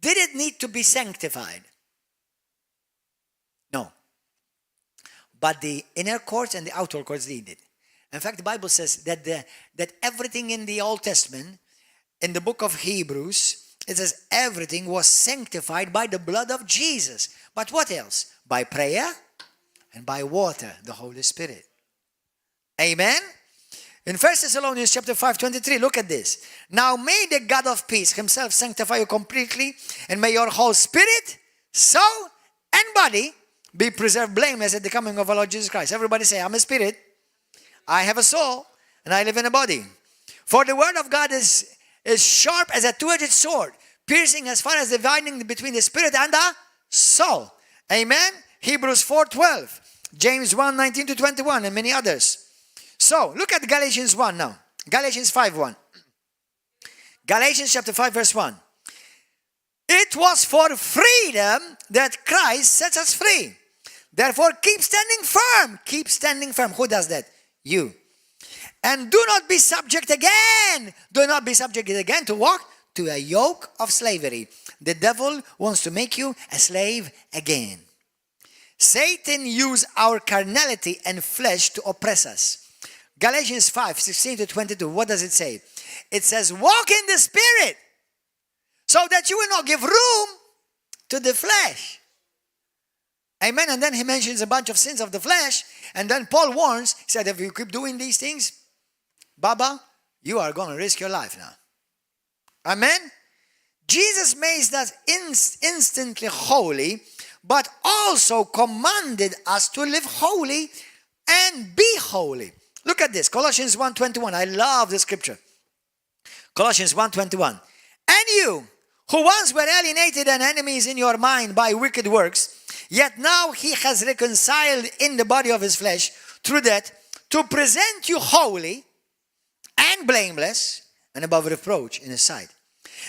didn't need to be sanctified. No. But the inner courts and the outer courts needed. In fact, the Bible says that everything in the Old Testament, in the book of Hebrews, it says everything was sanctified by the blood of Jesus. But what else? By prayer and by water, the Holy Spirit. Amen? In 1 Thessalonians chapter 5:23, look at this. Now may the God of peace himself sanctify you completely, and may your whole spirit, soul, and body be preserved blameless at the coming of our Lord Jesus Christ. Everybody say, I'm a spirit, I have a soul, and I live in a body. For the word of God is sharp as a two-edged sword, piercing as far as dividing between the spirit and the soul. Amen? Hebrews 4:12, James 1:19-21, and many others. So, look at Galatians 1 now. Galatians 5:1. Galatians chapter 5 verse 1. It was for freedom that Christ sets us free. Therefore, keep standing firm. Keep standing firm. Who does that? You. And do not be subject again. Do not be subject again to what? To a yoke of slavery. The devil wants to make you a slave again. Satan used our carnality and flesh to oppress us. Galatians 5:16-22. What does it say? It says, walk in the Spirit, so that you will not give room to the flesh. Amen. And then he mentions a bunch of sins of the flesh. And then Paul warns, he said, if you keep doing these things, Baba, you are going to risk your life now. Amen. Jesus made us instantly holy, but also commanded us to live holy and be holy. Look at this. Colossians 1:21. I love this scripture. Colossians 1:21. And you, who once were alienated and enemies in your mind by wicked works, yet now he has reconciled in the body of his flesh through that to present you holy and blameless and above reproach in his sight.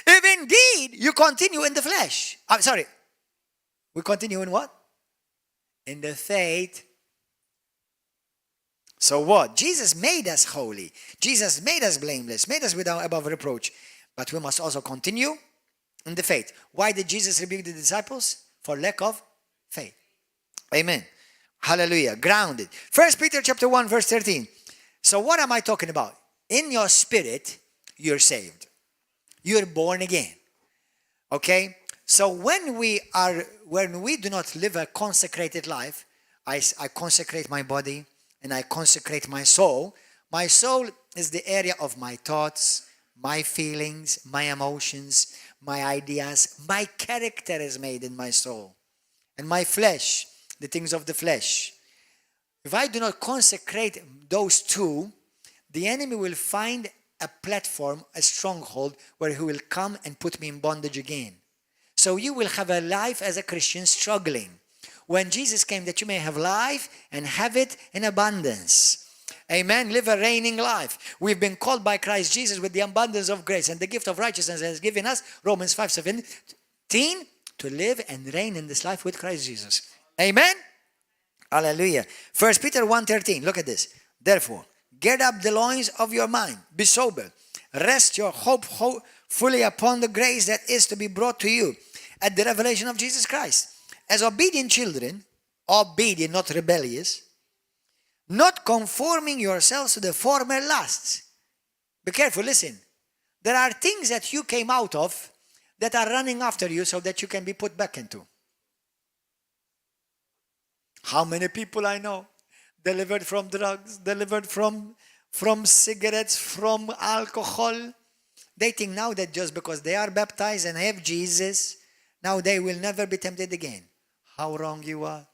If indeed you continue in the flesh. We continue in what? In the faith. So what? Jesus made us holy. Jesus made us blameless, made us without above reproach. But we must also continue in the faith. Why did Jesus rebuke the disciples? For lack of faith. Amen. Hallelujah. Grounded. 1 Peter chapter 1 verse 13. So what am I talking about? In your spirit, you're saved. You're born again. Okay? So when we do not live a consecrated life, I consecrate my body and I consecrate my soul. My soul is the area of my thoughts, my feelings, my emotions, my ideas. My character is made in my soul. And my flesh, the things of the flesh. If I do not consecrate those two, the enemy will find a platform, a stronghold, where he will come and put me in bondage again. So you will have a life as a Christian struggling. When Jesus came that you may have life and have it in abundance. Amen. Live a reigning life. We've been called by Christ Jesus with the abundance of grace, and the gift of righteousness has given us, Romans 5:17, to live and reign in this life with Christ Jesus. Amen. Hallelujah. 1 Peter 1:13. Look at this. Therefore, gird up the loins of your mind. Be sober. Rest your hope fully upon the grace that is to be brought to you at the revelation of Jesus Christ. As obedient children, obedient, not rebellious, not conforming yourselves to the former lusts. Be careful, listen. There are things that you came out of that are running after you so that you can be put back into. How many people I know delivered from drugs, delivered from cigarettes, from alcohol. They think now that just because they are baptized and have Jesus, now they will never be tempted again. How wrong you are.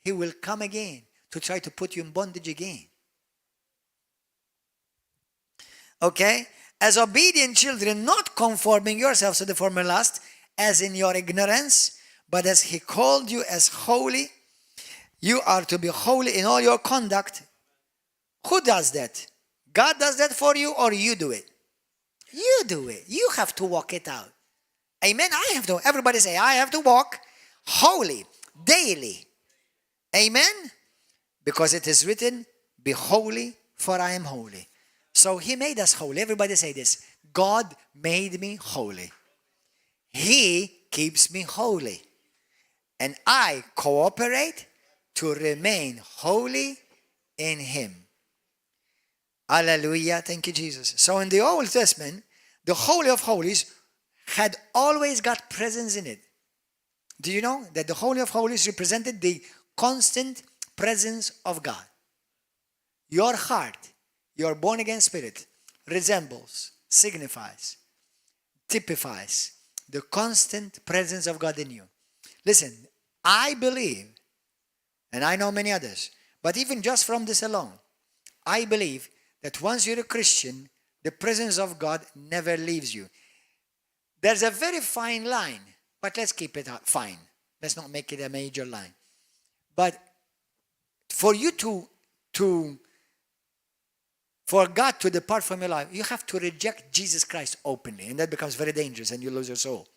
He will come again to try to put you in bondage again. Okay? As obedient children, not conforming yourselves to the former lust, as in your ignorance, but as he called you as holy, you are to be holy in all your conduct. Who does that? God does that for you, or you do it? You do it. You have to walk it out. Amen? I have to. Everybody say, I have to walk holy, daily. Amen? Because it is written, be holy, for I am holy. So he made us holy. Everybody say this. God made me holy. He keeps me holy. And I cooperate to remain holy in him. Hallelujah. Thank you, Jesus. So in the Old Testament, the Holy of Holies had always got presence in it. Do you know that the Holy of Holies represented the constant presence of God? Your heart, your born-again spirit, resembles, signifies, typifies the constant presence of God in you. Listen, I believe, and I know many others, but even just from this alone, I believe that once you're a Christian, the presence of God never leaves you. There's a very fine line, but let's keep it fine. Let's not make it a major line. But for you for God to depart from your life, you have to reject Jesus Christ openly, and that becomes very dangerous, and you lose your soul.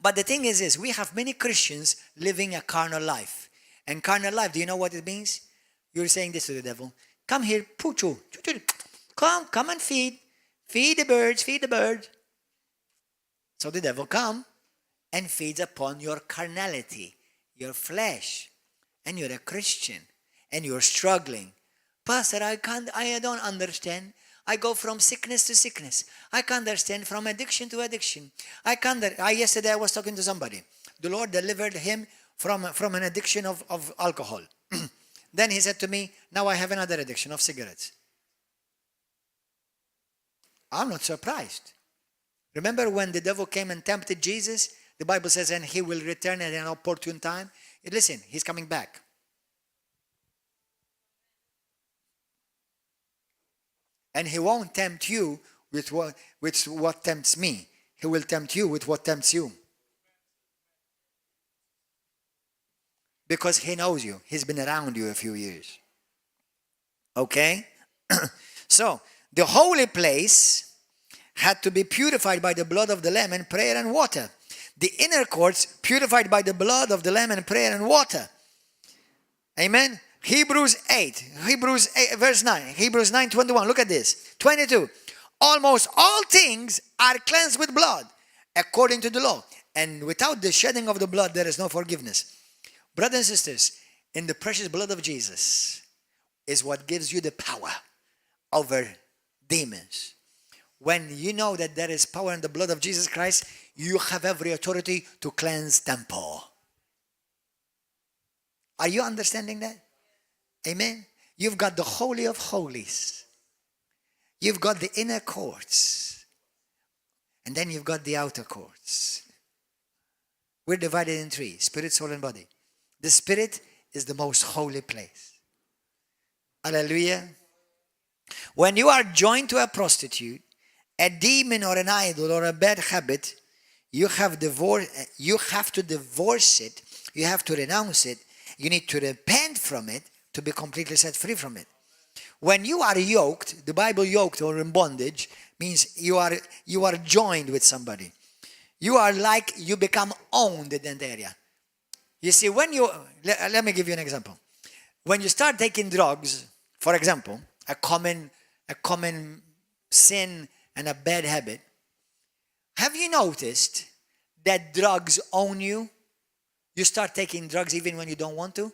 But the thing is this, we have many Christians living a carnal life. And carnal life, do you know what it means? You're saying this to the devil. Come here, poochu. Come and feed. Feed the birds, feed the birds. So the devil comes and feeds upon your carnality, your flesh. And you're a Christian. And you're struggling. Pastor, I don't understand. I go from sickness to sickness. I can't understand from addiction to addiction. Yesterday I was talking to somebody. The Lord delivered him from an addiction of alcohol. Then he said to me, now I have another addiction of cigarettes. I'm not surprised. Remember when the devil came and tempted Jesus? The Bible says, and he will return at an opportune time. Listen, he's coming back. And he won't tempt you with what tempts me. He will tempt you with what tempts you. Because he knows you. He's been around you a few years. Okay? So, the holy place had to be purified by the blood of the Lamb and prayer and water. The inner courts purified by the blood of the Lamb and prayer and water. Amen? Hebrews 8, verse 9. Hebrews 9:21. Look at this. 22. Almost all things are cleansed with blood, according to the law. And without the shedding of the blood, there is no forgiveness. Brothers and sisters, in the precious blood of Jesus is what gives you the power over demons. When you know that there is power in the blood of Jesus Christ, you have every authority to cleanse temple. Are you understanding that? Amen. You've got the Holy of Holies. You've got the inner courts. And then you've got the outer courts. We're divided in three, spirit, soul, and body. The spirit is the most holy place. Hallelujah. When you are joined to a prostitute, a demon or an idol or a bad habit, you have to divorce it. You have to renounce it. You need to repent from it to be completely set free from it. When you are yoked, the Bible yoked or in bondage means you are joined with somebody. You are like you become owned in that area. You see, let me give you an example. When you start taking drugs, for example, a common sin and a bad habit. Have you noticed that drugs own you? You start taking drugs even when you don't want to?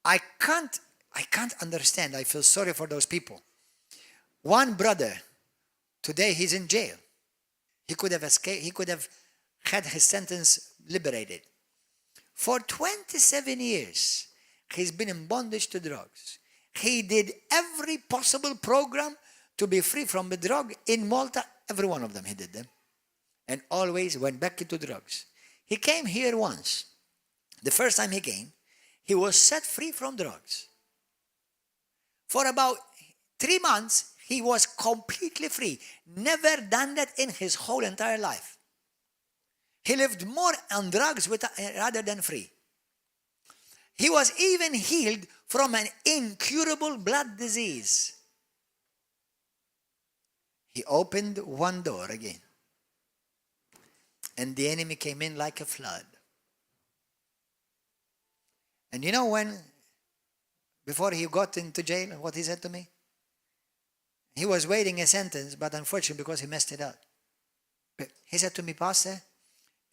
I can't understand. I feel sorry for those people. One brother, today he's in jail. He could have escaped. He could have had his sentence liberated. For 27 years, he's been in bondage to drugs. He did every possible program to be free from the drug in Malta. Every one of them, he did them. And always went back into drugs. He came here once. The first time he came, he was set free from drugs. For about 3 months, he was completely free. Never done that in his whole entire life. He lived more on drugs rather than free. He was even healed from an incurable blood disease. He opened one door again. And the enemy came in like a flood. And you know before he got into jail, what he said to me? He was waiting a sentence, but unfortunately because he messed it up. He said to me, Pastor,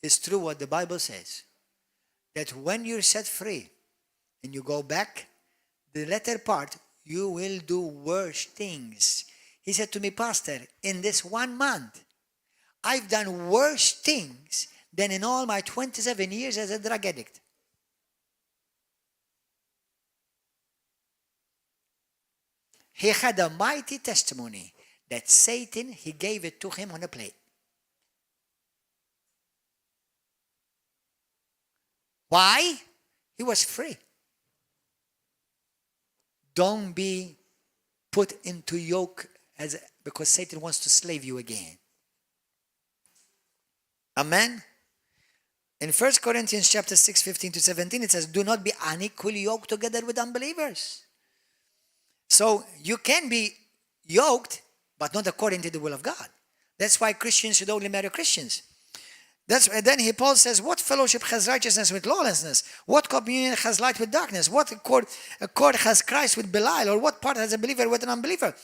it's true what the Bible says, that when you're set free and you go back, the latter part, you will do worse things. He said to me, Pastor, in this 1 month, I've done worse things than in all my 27 years as a drug addict. He had a mighty testimony that Satan, he gave it to him on a plate. Why? He was free. Don't be put into yoke because Satan wants to slave you again. Amen? In 1 Corinthians chapter 6, 15 to 17, it says, do not be unequally yoked together with unbelievers. So you can be yoked, but not according to the will of God. That's why Christians should only marry Christians. Then Paul says, what fellowship has righteousness with lawlessness? What communion has light with darkness? What accord has Christ with Belial? Or what part has a believer with an unbeliever?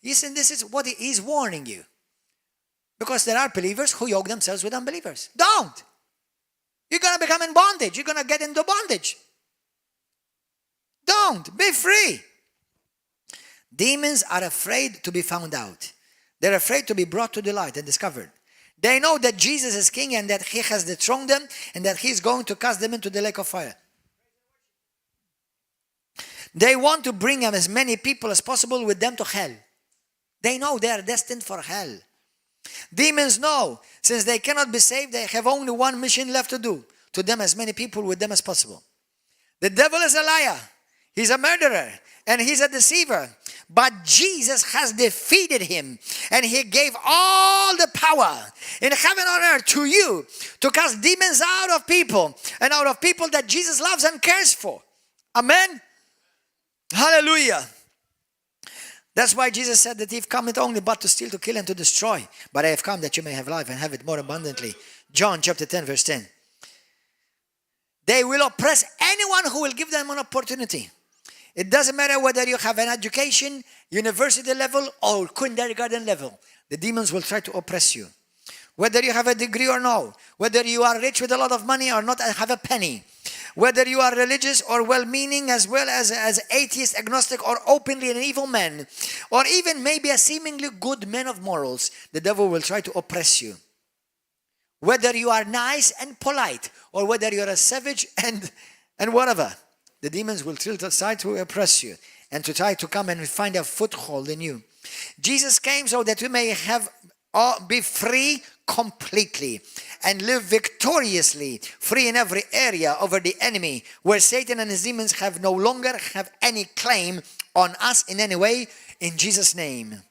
Listen, this is what he's warning you. Because there are believers who yoke themselves with unbelievers. Don't! You're going to become in bondage. You're going to get into bondage. Don't! Be free! Demons are afraid to be found out. They're afraid to be brought to the light and discovered. They know that Jesus is king and that he has dethroned them and that he's going to cast them into the lake of fire. They want to bring as many people as possible with them to hell. They know they are destined for hell. Demons know, since they cannot be saved, they have only one mission left to do. To them as many people with them as possible. The devil is a liar. He's a murderer. And he's a deceiver. But Jesus has defeated him. And he gave all the power in heaven and earth to you to cast demons out of people. And out of people that Jesus loves and cares for. Amen? Hallelujah. That's why Jesus said that he cometh only but to steal, to kill, and to destroy. But I have come that you may have life and have it more abundantly. John chapter 10 verse 10. They will oppress anyone who will give them an opportunity. It doesn't matter whether you have an education, university level, or kindergarten level. The demons will try to oppress you. Whether you have a degree or no. Whether you are rich with a lot of money or not have a penny. Whether you are religious or well-meaning as well as atheist, agnostic, or openly an evil man. Or even maybe a seemingly good man of morals. The devil will try to oppress you. Whether you are nice and polite. Or whether you are a savage and whatever. The demons will try to oppress you and to try to come and find a foothold in you. Jesus came so that we may be free completely and live victoriously, free in every area over the enemy, where Satan and his demons have no longer have any claim on us in any way, in Jesus' name.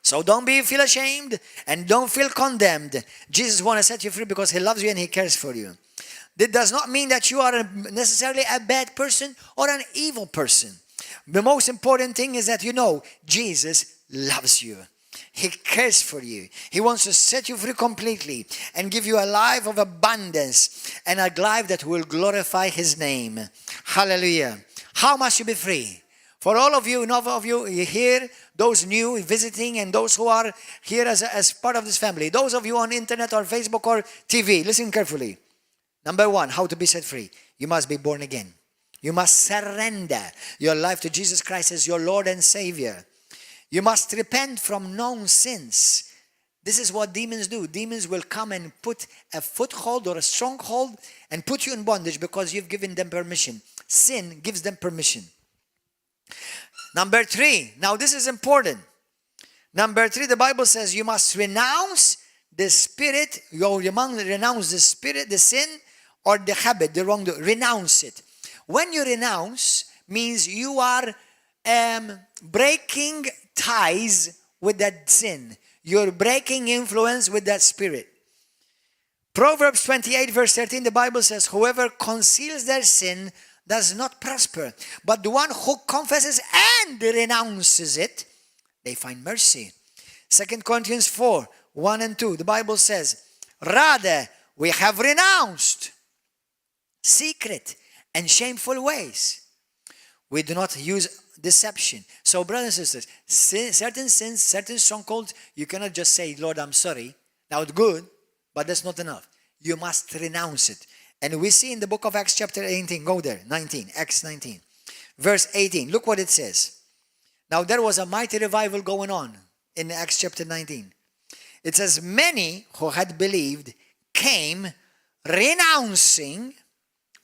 So don't feel ashamed and don't feel condemned. Jesus wants to set you free because he loves you and he cares for you. That does not mean that you are necessarily a bad person or an evil person. The most important thing is that you know Jesus loves you. He cares for you. He wants to set you free completely and give you a life of abundance and a life that will glorify his name. Hallelujah. How must you be free? For all of you, enough of you here, those new visiting and those who are here as part of this family, those of you on internet or Facebook or TV, listen carefully. Number one, how to be set free. You must be born again. You must surrender your life to Jesus Christ as your Lord and Savior. You must repent from known sins. This is what demons do. Demons will come and put a foothold or a stronghold and put you in bondage because you've given them permission. Sin gives them permission. Number three, now this is important. Number three, the Bible says you must renounce the spirit, you must renounce the spirit, the sin, or the habit, the wrongdoing. Renounce it. When you renounce, means you are breaking ties with that sin. You're breaking influence with that spirit. Proverbs 28 verse 13, the Bible says, whoever conceals their sin does not prosper, but the one who confesses and renounces it, they find mercy. 2 Corinthians 4, 1 and 2, the Bible says, rather we have renounced secret and shameful ways. We do not use deception. So brothers and sisters, certain sins, certain strongholds, you cannot just say, Lord, I'm sorry. Now it's good, but that's not enough. You must renounce it. And we see in the book of Acts chapter 18, go there, 19, Acts 19, verse 18. Look what it says. Now there was a mighty revival going on in Acts chapter 19. It says, many who had believed came renouncing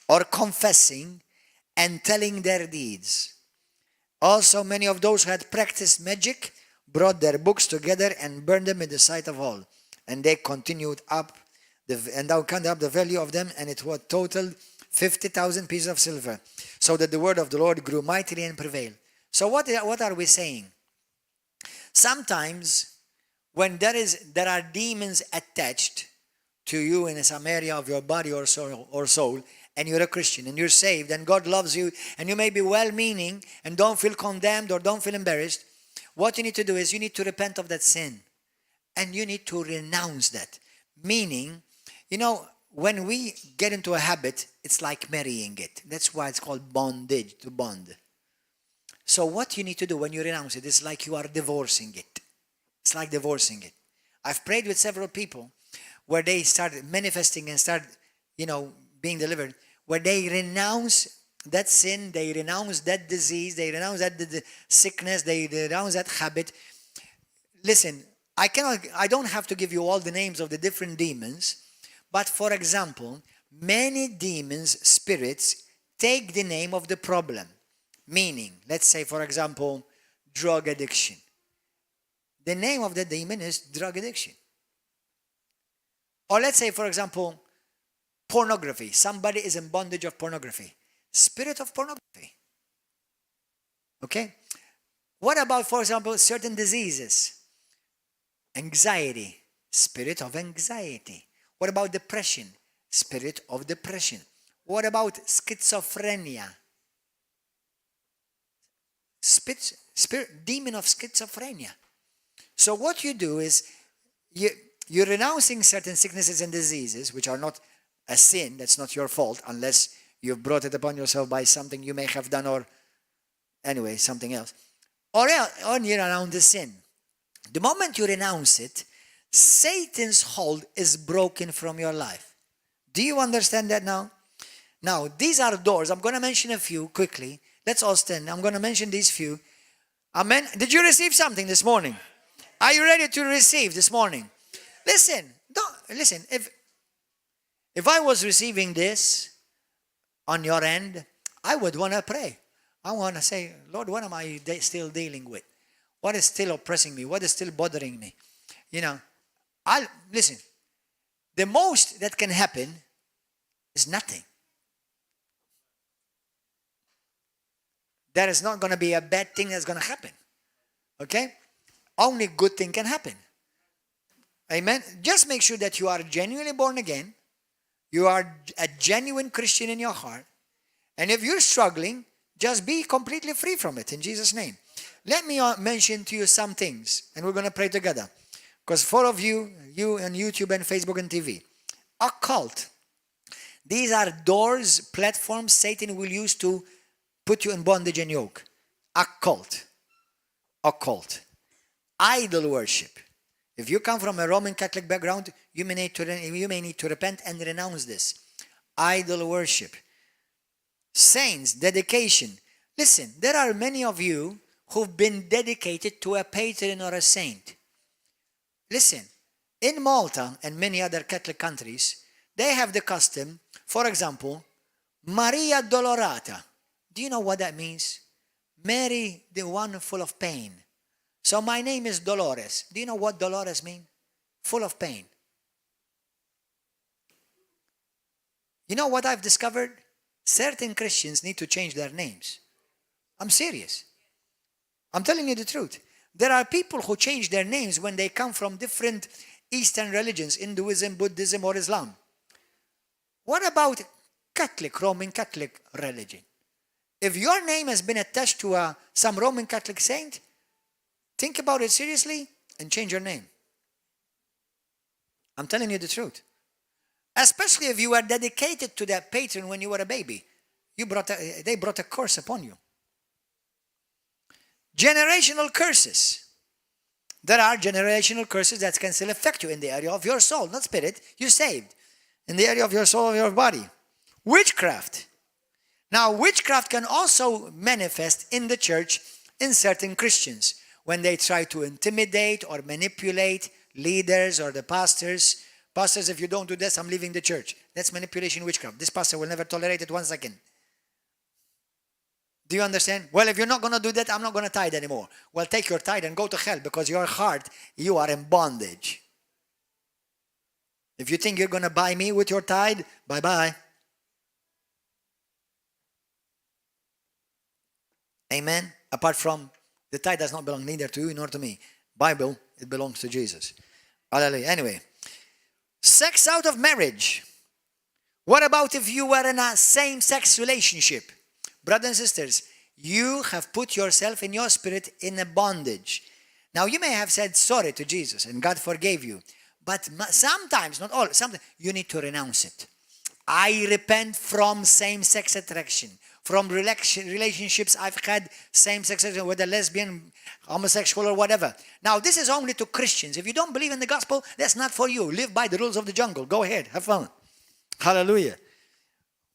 or confessing and telling their deeds. Also many of those who had practiced magic brought their books together and burned them in the sight of all. And they continued up, and thou counted up the value of them, and it was totaled 50,000 pieces of silver, so that the word of the Lord grew mightily and prevailed. So what are we saying? Sometimes when there are demons attached to you in some area of your body or soul, and you're a Christian and you're saved and God loves you and you may be well-meaning and don't feel condemned or don't feel embarrassed, what you need to do is you need to repent of that sin and you need to renounce that. Meaning, you know, when we get into a habit, it's like marrying it. That's why it's called bondage, to bond. So what you need to do when you renounce it is like you are divorcing it. It's like divorcing it. I've prayed with several people where they started manifesting and start, being delivered, where they renounce that sin, they renounce that disease, they renounce that sickness, they renounce that habit. Listen, I don't have to give you all the names of the different demons, but for example, many demons, spirits, take the name of the problem. Meaning, let's say for example, drug addiction. The name of the demon is drug addiction. Or let's say for example, pornography. Somebody is in bondage of pornography. Spirit of pornography. Okay? What about, for example, certain diseases? Anxiety. Spirit of anxiety. What about depression? Spirit of depression. What about schizophrenia? Demon of schizophrenia. So what you do is, you're renouncing certain sicknesses and diseases, which are not a sin, that's not your fault, unless you've brought it upon yourself by something you may have done or, anyway, something else. Or you renounce the sin. The moment you renounce it, Satan's hold is broken from your life. Do you understand that now? Now, these are doors. I'm going to mention a few quickly. Let's all stand. I'm going to mention these few. Amen. Did you receive something this morning? Are you ready to receive this morning? Listen. If I was receiving this on your end, I would want to pray. I want to say, Lord, what am I still dealing with? What is still oppressing me? What is still bothering me? Listen, the most that can happen is nothing. There is not going to be a bad thing that's going to happen. Okay? Only good thing can happen. Amen? Just make sure that you are genuinely born again. You are a genuine Christian in your heart. And if you're struggling, just be completely free from it in Jesus' name. Let me mention to you some things, and we're going to pray together. Because for of you on YouTube and Facebook and TV, occult. These are doors, platforms Satan will use to put you in bondage and yoke. occult, occult, idol worship. If you come from a Roman Catholic background, you may need to repent and renounce this. Idol worship. Saints, dedication. Listen, there are many of you who've been dedicated to a patron or a saint. Listen, in Malta and many other Catholic countries, they have the custom, for example, Maria Dolorata. Do you know what that means? Mary, the one full of pain. So my name is Dolores. Do you know what Dolores means? Full of pain. You know what I've discovered? Certain Christians need to change their names. I'm serious. I'm telling you the truth. There are people who change their names when they come from different Eastern religions, Hinduism, Buddhism, or Islam. What about Catholic, Roman Catholic religion? If your name has been attached to some Roman Catholic saint, think about it seriously and change your name. I'm telling you the truth. Especially if you were dedicated to that patron when you were a baby. They brought a curse upon you. Generational curses. There are generational curses that can still affect you in the area of your soul, not spirit. You're saved. In the area of your soul, of your body. Witchcraft. Now, witchcraft can also manifest in the church in certain Christians when they try to intimidate or manipulate leaders or the pastors. Pastors, if you don't do this, I'm leaving the church. That's manipulation, witchcraft. This pastor will never tolerate it 1 second. Do you understand? Well, if you're not going to do that, I'm not going to tithe anymore. Well, take your tithe and go to hell because your heart, you are in bondage. If you think you're going to buy me with your tithe, bye-bye. Amen? Apart from, the tithe does not belong neither to you nor to me. Bible, it belongs to Jesus. Hallelujah. Anyway, sex out of marriage. What about if you were in a same-sex relationship? Brothers and sisters, you have put yourself in your spirit in a bondage. Now, you may have said sorry to Jesus and God forgave you. But sometimes, not all, sometimes you need to renounce it. I repent from same-sex attraction. From relationships I've had, same-sex attraction, whether lesbian, homosexual, or whatever. Now, this is only to Christians. If you don't believe in the gospel, that's not for you. Live by the rules of the jungle. Go ahead. Have fun. Hallelujah.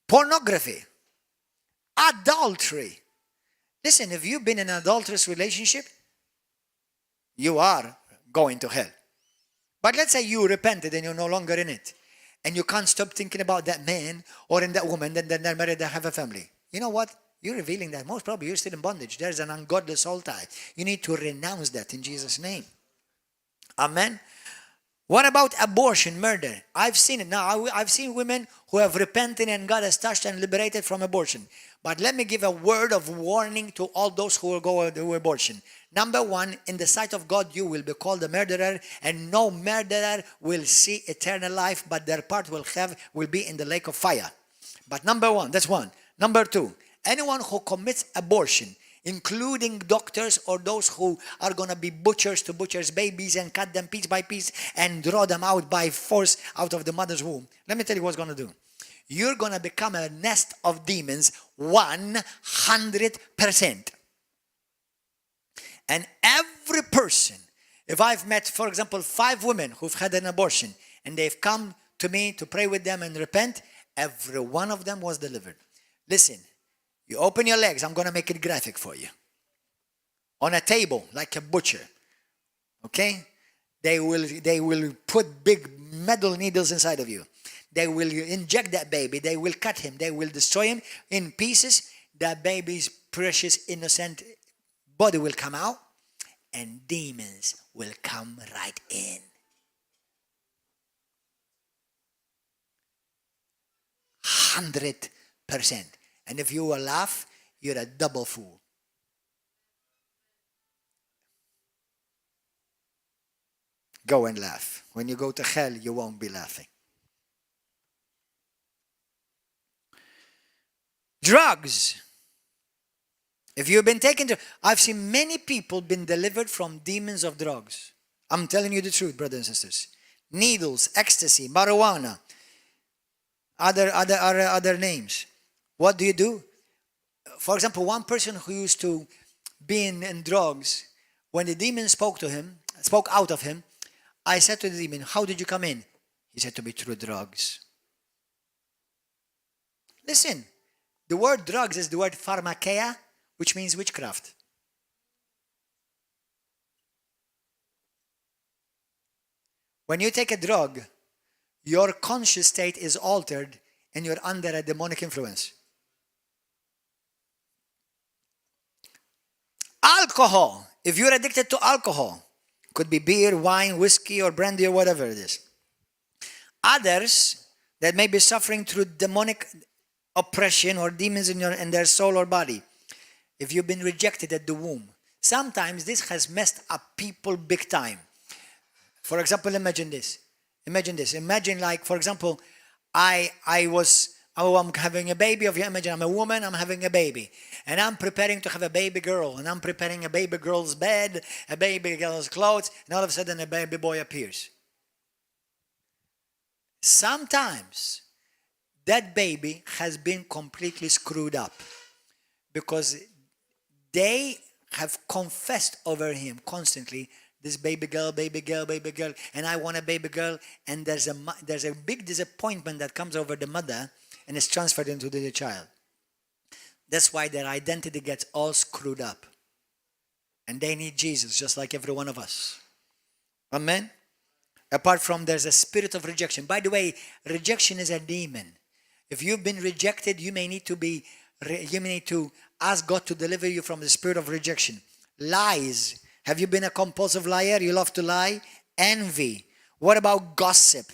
Pornography. Adultery. Listen, if you've been in an adulterous relationship, you are going to hell. But let's say you repented and you're no longer in it. And you can't stop thinking about that man or in that woman, then they're married, they have a family. You know what? You're revealing that. Most probably you're still in bondage. There's an ungodly soul tie. You need to renounce that in Jesus' name. Amen. What about abortion, murder? I've seen it. Now, I've seen women who have repented and God has touched and liberated from abortion. But let me give a word of warning to all those who will go to abortion. Number one, in the sight of God, you will be called a murderer, and no murderer will see eternal life, but their part will be in the lake of fire. But number one, that's one. Number two, anyone who commits abortion, including doctors or those who are going to be butchers to butchers babies and cut them piece by piece and draw them out by force out of the mother's womb. Let me tell you what's going to do. You're going to become a nest of demons 100%. And every person, if I've met, for example, 5 women who've had an abortion and they've come to me to pray with them and repent, every one of them was delivered. Listen, you open your legs, I'm going to make it graphic for you. On a table, like a butcher, okay? They will put big metal needles inside of you. They will inject that baby. They will cut him. They will destroy him in pieces. That baby's precious, innocent body will come out, and demons will come right in. 100%. And if you will laugh, you're a double fool. Go and laugh. When you go to hell, you won't be laughing. Drugs. If you've been taken to, I've seen many people been delivered from demons of drugs. I'm telling you the truth, brothers and sisters. Needles, ecstasy, marijuana, other names. What do you do? For example, one person who used to being in drugs, when the demon spoke out of him, I said to the demon, how did you come in? He said to me, through drugs. Listen, the word drugs is the word pharmakeia, which means witchcraft. When you take a drug, your conscious state is altered and you're under a demonic influence. Alcohol. If you're addicted to alcohol, could be beer, wine, whiskey, or brandy, or whatever it is. Others that may be suffering through demonic oppression or demons in their soul or body. If you've been rejected at the womb. Sometimes this has messed up people big time. For example, imagine this. Imagine like, for example, I'm having a baby. Imagine I'm a woman, I'm having a baby. And I'm preparing to have a baby girl. And I'm preparing a baby girl's bed, a baby girl's clothes. And all of a sudden a baby boy appears. Sometimes that baby has been completely screwed up. Because they have confessed over him constantly, this baby girl, and I want a baby girl, and there's a big disappointment that comes over the mother and is transferred into the child. That's why their identity gets all screwed up. And they need Jesus, just like every one of us. Amen? Apart from there's a spirit of rejection. By the way, rejection is a demon. If you've been rejected, you may need to ask God to deliver you from the spirit of rejection. Lies. Have you been a compulsive liar? You love to lie? Envy. What about gossip?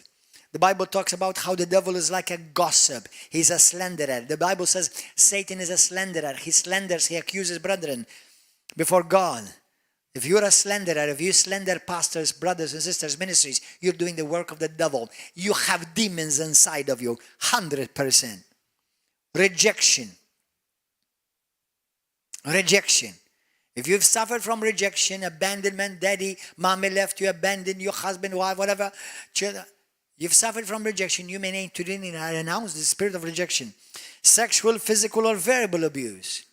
The Bible talks about how the devil is like a gossip. He's a slanderer. The Bible says Satan is a slanderer. He slanders, he accuses brethren before God. If you're a slanderer, if you slander pastors, brothers and sisters, ministries, you're doing the work of the devil. You have demons inside of you, 100%. Rejection. If you've suffered from rejection, abandonment, daddy, mommy left you, abandoned your husband, wife, whatever, children, you've suffered from rejection, you may need to renounce the spirit of rejection. Sexual, physical, or verbal abuse.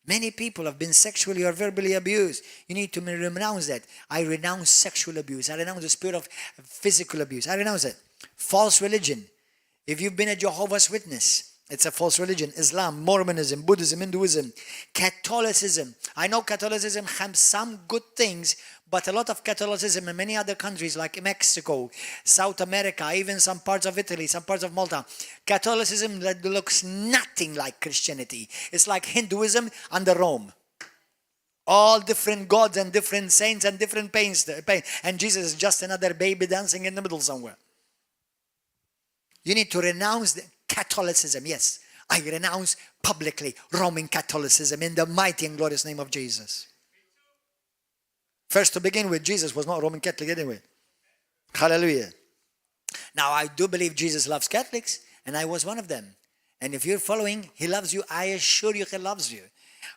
Many people have been sexually or verbally abused. You need to renounce that. I renounce sexual abuse. I renounce the spirit of physical abuse. I renounce it. False religion. If you've been a Jehovah's Witness, it's a false religion. Islam, Mormonism, Buddhism, Hinduism, Catholicism. I know Catholicism has some good things, but a lot of Catholicism in many other countries like Mexico, South America, even some parts of Italy, some parts of Malta, Catholicism that looks nothing like Christianity. It's like Hinduism under Rome. All different gods and different saints and different pains. And Jesus is just another baby dancing in the middle somewhere. You need to renounce Catholicism. Yes, I renounce publicly Roman Catholicism in the mighty and glorious name of Jesus. First, to begin with, Jesus was not Roman Catholic anyway. Hallelujah. Now, I do believe Jesus loves Catholics, and I was one of them. And if you're following, he loves you. I assure you he loves you.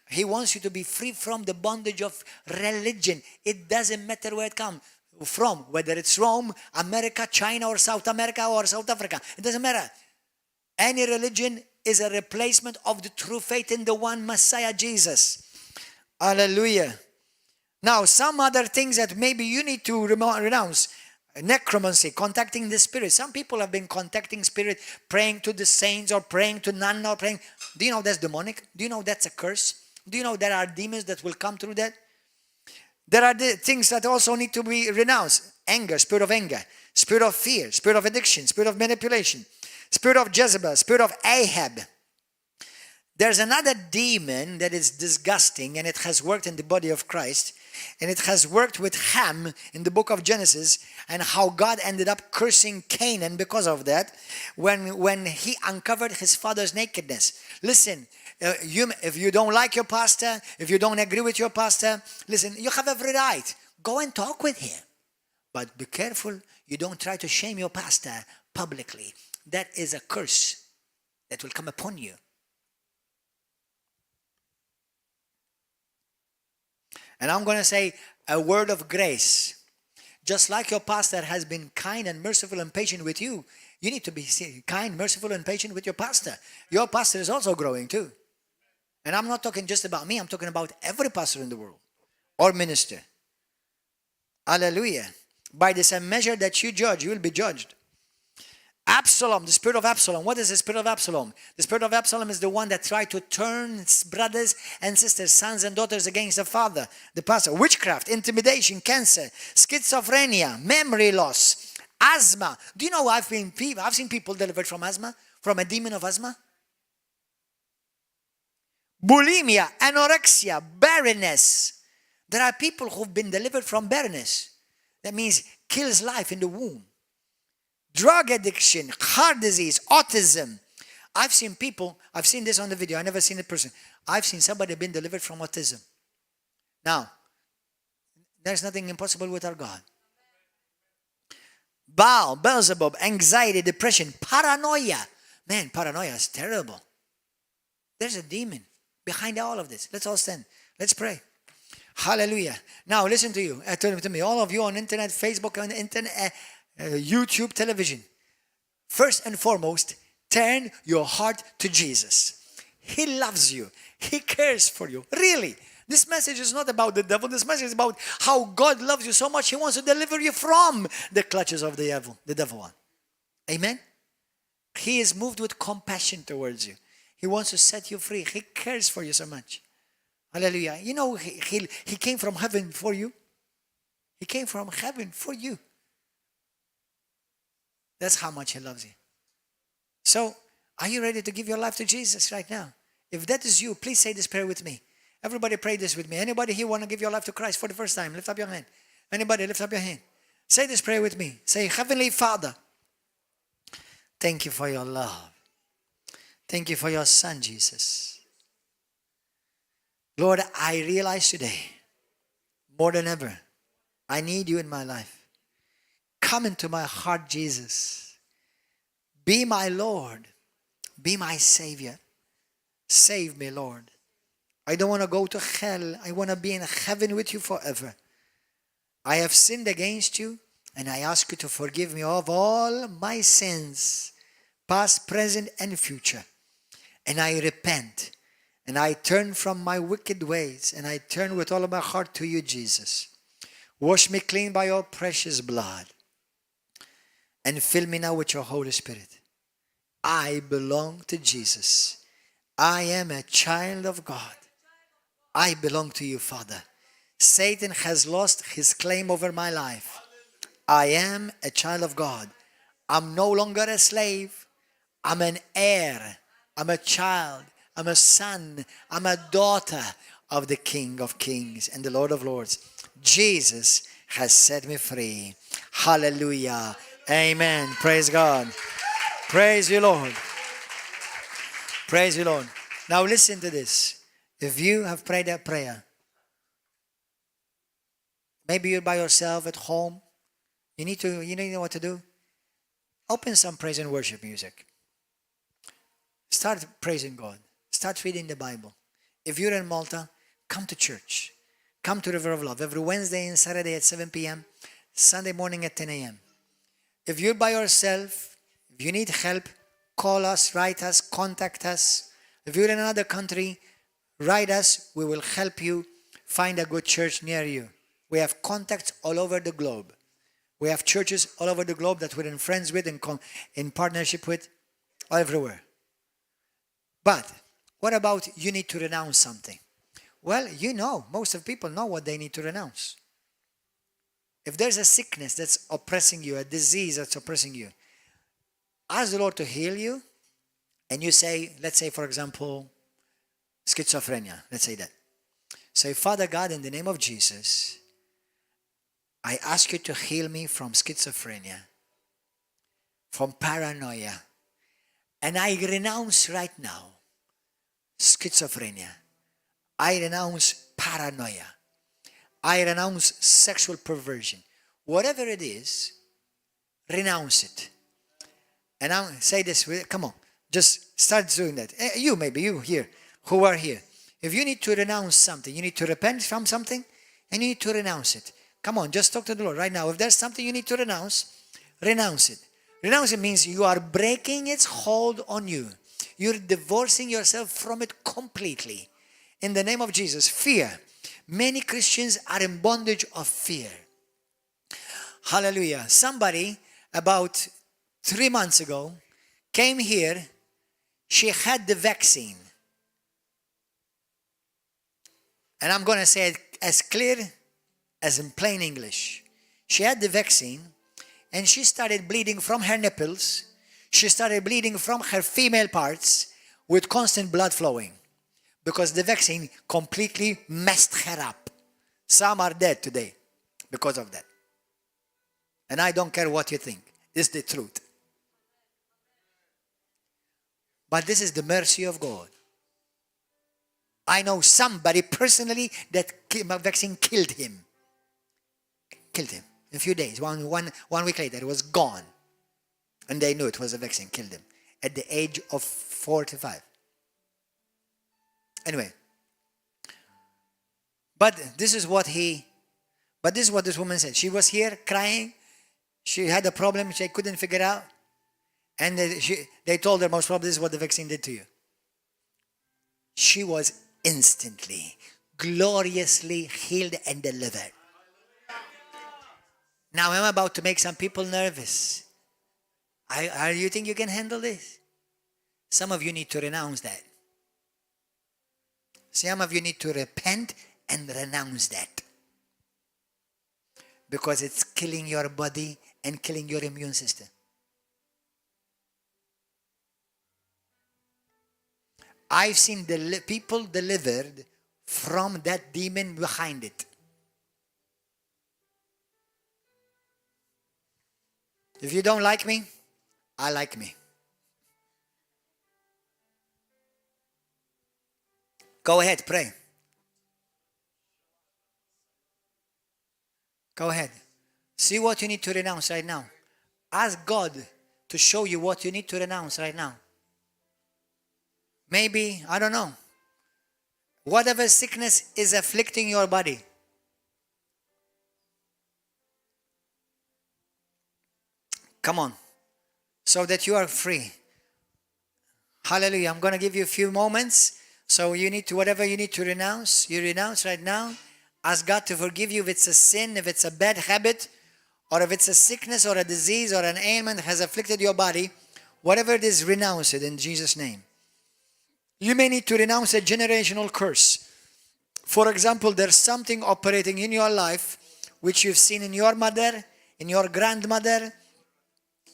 He wants you to be free from the bondage of religion. It doesn't matter where it comes from, whether it's Rome, America, China, or South America, or South Africa. It doesn't matter. Any religion is a replacement of the true faith in the one Messiah, Jesus. Hallelujah. Now, some other things that maybe you need to renounce. Necromancy, contacting the spirit. Some people have been contacting spirit, praying to the saints or praying to none or praying. Do you know that's demonic? Do you know that's a curse? Do you know there are demons that will come through that? There are the things that also need to be renounced. Anger, spirit of fear, spirit of addiction, spirit of manipulation, spirit of Jezebel, spirit of Ahab. There's another demon that is disgusting, and it has worked in the body of Christ, and it has worked with Ham in the book of Genesis, and how God ended up cursing Canaan because of that when he uncovered his father's nakedness. Listen, if you don't like your pastor, if you don't agree with your pastor, listen, you have every right. Go and talk with him. But be careful, you don't try to shame your pastor publicly. That is a curse that will come upon you. And I'm going to say a word of grace. Just like your pastor has been kind and merciful and patient with you, you need to be kind, merciful, and patient with your pastor. Your pastor is also growing too. And I'm not talking just about me. I'm talking about every pastor in the world or minister. Hallelujah. By the same measure that you judge, you will be judged. Absalom, the spirit of Absalom. What is the spirit of Absalom? The spirit of Absalom is the one that tried to turn his brothers and sisters, sons and daughters against the father, the pastor. Witchcraft, intimidation, cancer, schizophrenia, memory loss, asthma. Do you know I've seen people delivered from asthma, from a demon of asthma? Bulimia, anorexia, barrenness. There are people who've been delivered from barrenness. That means kills life in the womb. Drug addiction, heart disease, autism. I've seen this on the video, I've never seen it person. I've seen somebody been delivered from autism. Now, there's nothing impossible with our God. Beelzebub, anxiety, depression, paranoia. Man, paranoia is terrible. There's a demon behind all of this. Let's all stand. Let's pray. Hallelujah. Now listen to me. All of you on internet, Facebook, on internet, YouTube, television. First and foremost, turn your heart to Jesus. He loves you. He cares for you. Really. This message is not about the devil. This message is about how God loves you so much. He wants to deliver you from the clutches of the devil one. Amen? He is moved with compassion towards you. He wants to set you free. He cares for you so much. Hallelujah. You know, he came from heaven for you. He came from heaven for you. That's how much he loves you. So, are you ready to give your life to Jesus right now? If that is you, please say this prayer with me. Everybody pray this with me. Anybody here want to give your life to Christ for the first time? Lift up your hand. Anybody, lift up your hand. Say this prayer with me. Say, Heavenly Father, thank you for your love. Thank you for your Son, Jesus. Lord, I realize today, more than ever, I need you in my life. Come into my heart, Jesus. Be my Lord. Be my Savior. Save me, Lord. I don't want to go to hell. I want to be in heaven with you forever. I have sinned against you, and I ask you to forgive me of all my sins, past, present, and future. And I repent, and I turn from my wicked ways, and I turn with all of my heart to you, Jesus. Wash me clean by your precious blood, and fill me now with your Holy Spirit. I belong to Jesus. I am a child of God. I belong to you, Father. Satan has lost his claim over my life. I am a child of God. I'm no longer a slave. I'm an heir. I'm a child. I'm a son. I'm a daughter of the King of Kings and the Lord of Lords. Jesus has set me free. Hallelujah. Amen. Praise God. Praise you, Lord. Praise you, Lord. Now listen to this. If you have prayed that prayer, maybe you're by yourself at home, you know what to do? Open some praise and worship music. Start praising God. Start reading the Bible. If you're in Malta, come to church. Come to River of Love every Wednesday and Saturday at 7 p.m., Sunday morning at 10 a.m. If you're by yourself, if you need help, call us, write us, contact us. If you're in another country, write us. We will help you find a good church near you. We have contacts all over the globe. We have churches all over the globe that we're in friends with and in partnership with, all everywhere. But what about you need to renounce something? Well, most of people know what they need to renounce. If there's a sickness that's oppressing you, a disease that's oppressing you, ask the Lord to heal you, and you say, let's say, for example, schizophrenia. Let's say that. Say, Father God, in the name of Jesus, I ask you to heal me from schizophrenia, from paranoia, and I renounce right now schizophrenia. I renounce paranoia. I renounce sexual perversion. Whatever it is, renounce it. And I'll say this, come on, just start doing that. You here, who are here. If you need to renounce something, you need to repent from something, and you need to renounce it. Come on, just talk to the Lord right now. If there's something you need to renounce it. Renounce it means you are breaking its hold on you. You're divorcing yourself from it completely. in the name of Jesus. Fear. Many Christians are in bondage of fear. Hallelujah. Somebody about 3 months ago came here. She had the vaccine. And I'm going to say it as clear as in plain English. She had the vaccine and she started bleeding from her nipples. She started bleeding from her female parts with constant blood flowing because the vaccine completely messed her up. Some are dead today because of that. And I don't care what you think. It's the truth. But this is the mercy of God. I know somebody personally that vaccine killed him. Killed him in a few days. One week later, it was gone. And they knew it was a vaccine, killed him at the age of 45. Anyway. But this is what this woman said. She was here crying. She had a problem she couldn't figure out. And they told her, most probably this is what the vaccine did to you. She was instantly, gloriously healed and delivered. Now I'm about to make some people nervous. You think you can handle this? Some of you need to renounce that. Some of you need to repent and renounce that. Because it's killing your body and killing your immune system. I've seen people delivered from that demon behind it. If you don't like me, I like me. Go ahead, pray. Go ahead. See what you need to renounce right now. Ask God to show you what you need to renounce right now. Maybe, I don't know, whatever sickness is afflicting your body. Come on, so that you are free. Hallelujah. I'm going to give you a few moments. So you need to, whatever you need to renounce, you renounce right now. Ask God to forgive you if it's a sin, if it's a bad habit, or if it's a sickness or a disease or an ailment that has afflicted your body. Whatever it is, renounce it in Jesus' name. You may need to renounce a generational curse. For example, there's something operating in your life which you've seen in your mother, in your grandmother.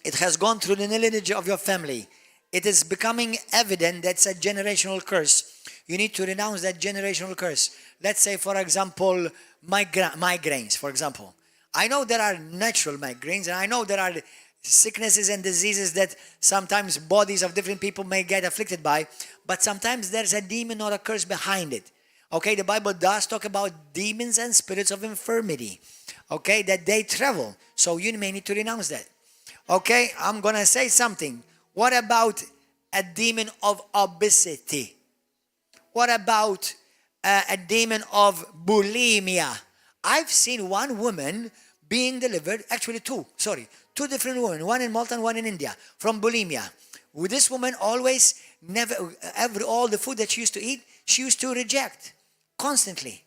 It has gone through the lineage of your family. It is becoming evident that's a generational curse. You need to renounce that generational curse. Let's say, for example, migraines, for example. I know there are natural migraines, and I know there are sicknesses and diseases that sometimes bodies of different people may get afflicted by, but sometimes there's a demon or a curse behind it. Okay, the Bible does talk about demons and spirits of infirmity. Okay, that they travel. So you may need to renounce that. Okay, I'm going to say something. What about a demon of obesity? What about a demon of bulimia? I've seen one woman being delivered, actually two different women, one in Malta and one in India, from bulimia. With this woman always, all the food that she used to eat, she used to reject constantly.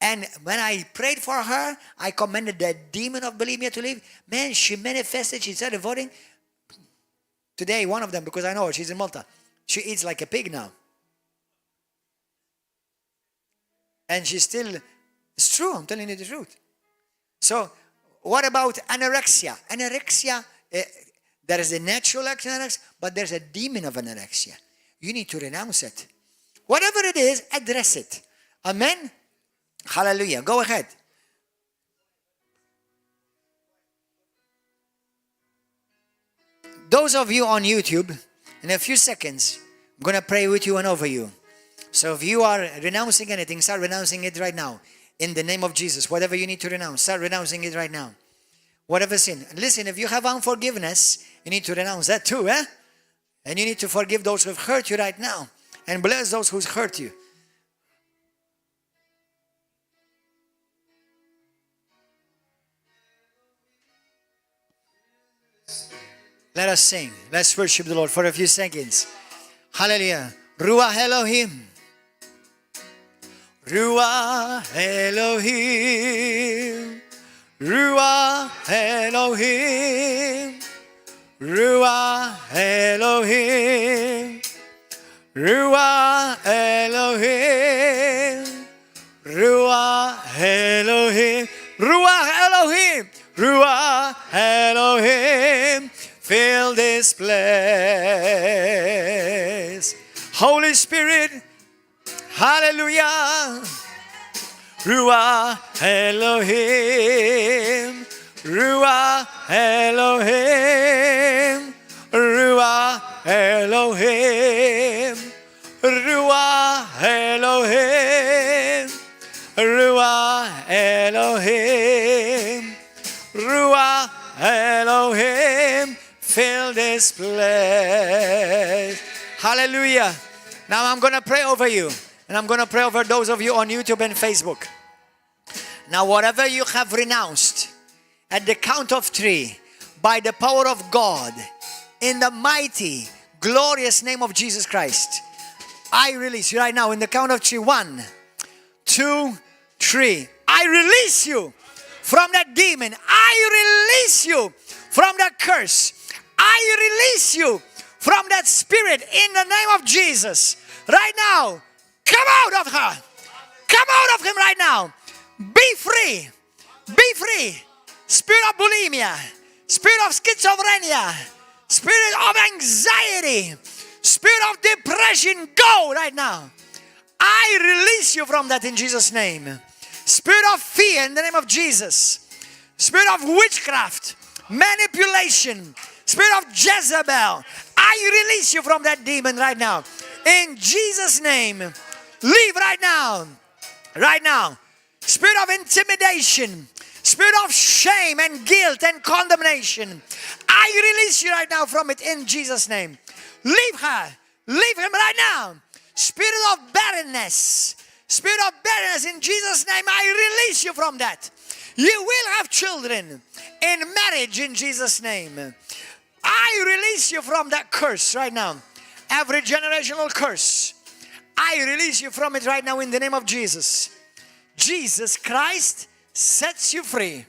And when I prayed for her, I commanded the demon of bulimia to leave. Man, she manifested, she started voting. Today, one of them, because I know her, she's in Malta. She eats like a pig now. And she's still, it's true, I'm telling you the truth. So, what about anorexia? Anorexia, there is a natural anorexia, but there's a demon of anorexia. You need to renounce it. Whatever it is, address it. Amen? Hallelujah. Go ahead. Those of you on YouTube, in a few seconds, I'm going to pray with you and over you. So if you are renouncing anything, start renouncing it right now. In the name of Jesus, whatever you need to renounce, start renouncing it right now. Whatever sin. Listen, if you have unforgiveness, you need to renounce that too, eh? And you need to forgive those who have hurt you right now. And bless those who hurt you. Let us sing. Let's worship the Lord for a few seconds. Hallelujah. Ruach Elohim. Ruach Elohim, Ruach Elohim, Ruach Elohim, Ruach Elohim, Ruach Elohim, Ruach Elohim, Ruach Elohim, fill this place. Holy Spirit, hallelujah. Ruach Elohim, Ruach Elohim, Ruach Elohim, Ruach Elohim, Ruach Elohim, Ruach Elohim, fill this place. Hallelujah. Now I'm going to pray over you. And I'm going to pray over those of you on YouTube and Facebook. Now whatever you have renounced, at the count of 3, by the power of God, in the mighty, glorious name of Jesus Christ, I release you right now in the count of 3. 1, 2, 3. I release you from that demon. I release you from that curse. I release you from that spirit in the name of Jesus. Right now, come out of her. Come out of him right now. Be free. Be free. Spirit of bulimia. Spirit of schizophrenia. Spirit of anxiety. Spirit of depression. Go right now. I release you from that in Jesus' name. Spirit of fear in the name of Jesus. Spirit of witchcraft. Manipulation. Spirit of Jezebel. I release you from that demon right now. In Jesus' name. Leave right now. Right now. Spirit of intimidation. Spirit of shame and guilt and condemnation. I release you right now from it in Jesus' name. Leave her. Leave him right now. Spirit of barrenness. Spirit of barrenness in Jesus' name. I release you from that. You will have children in marriage in Jesus' name. I release you from that curse right now. Every generational curse. I release you from it right now in the name of Jesus. Jesus Christ sets you free.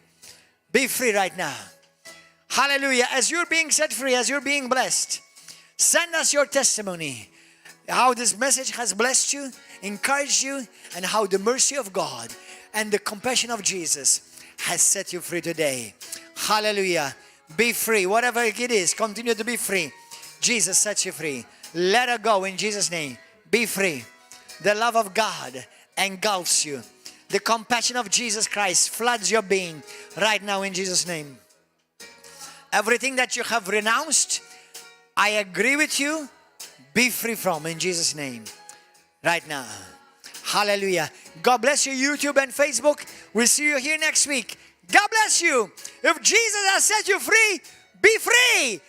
Be free right now. Hallelujah. As you're being set free, as you're being blessed, send us your testimony. How this message has blessed you, encouraged you, and how the mercy of God and the compassion of Jesus has set you free today. Hallelujah. Be free. Whatever it is, continue to be free. Jesus sets you free. Let her go in Jesus' name. Be free. The love of God engulfs you. The compassion of Jesus Christ floods your being right now in Jesus' name. Everything that you have renounced, I agree with you. Be free from in Jesus' name. Right now. Hallelujah. God bless you, YouTube and Facebook. We'll see you here next week. God bless you. If Jesus has set you free, be free.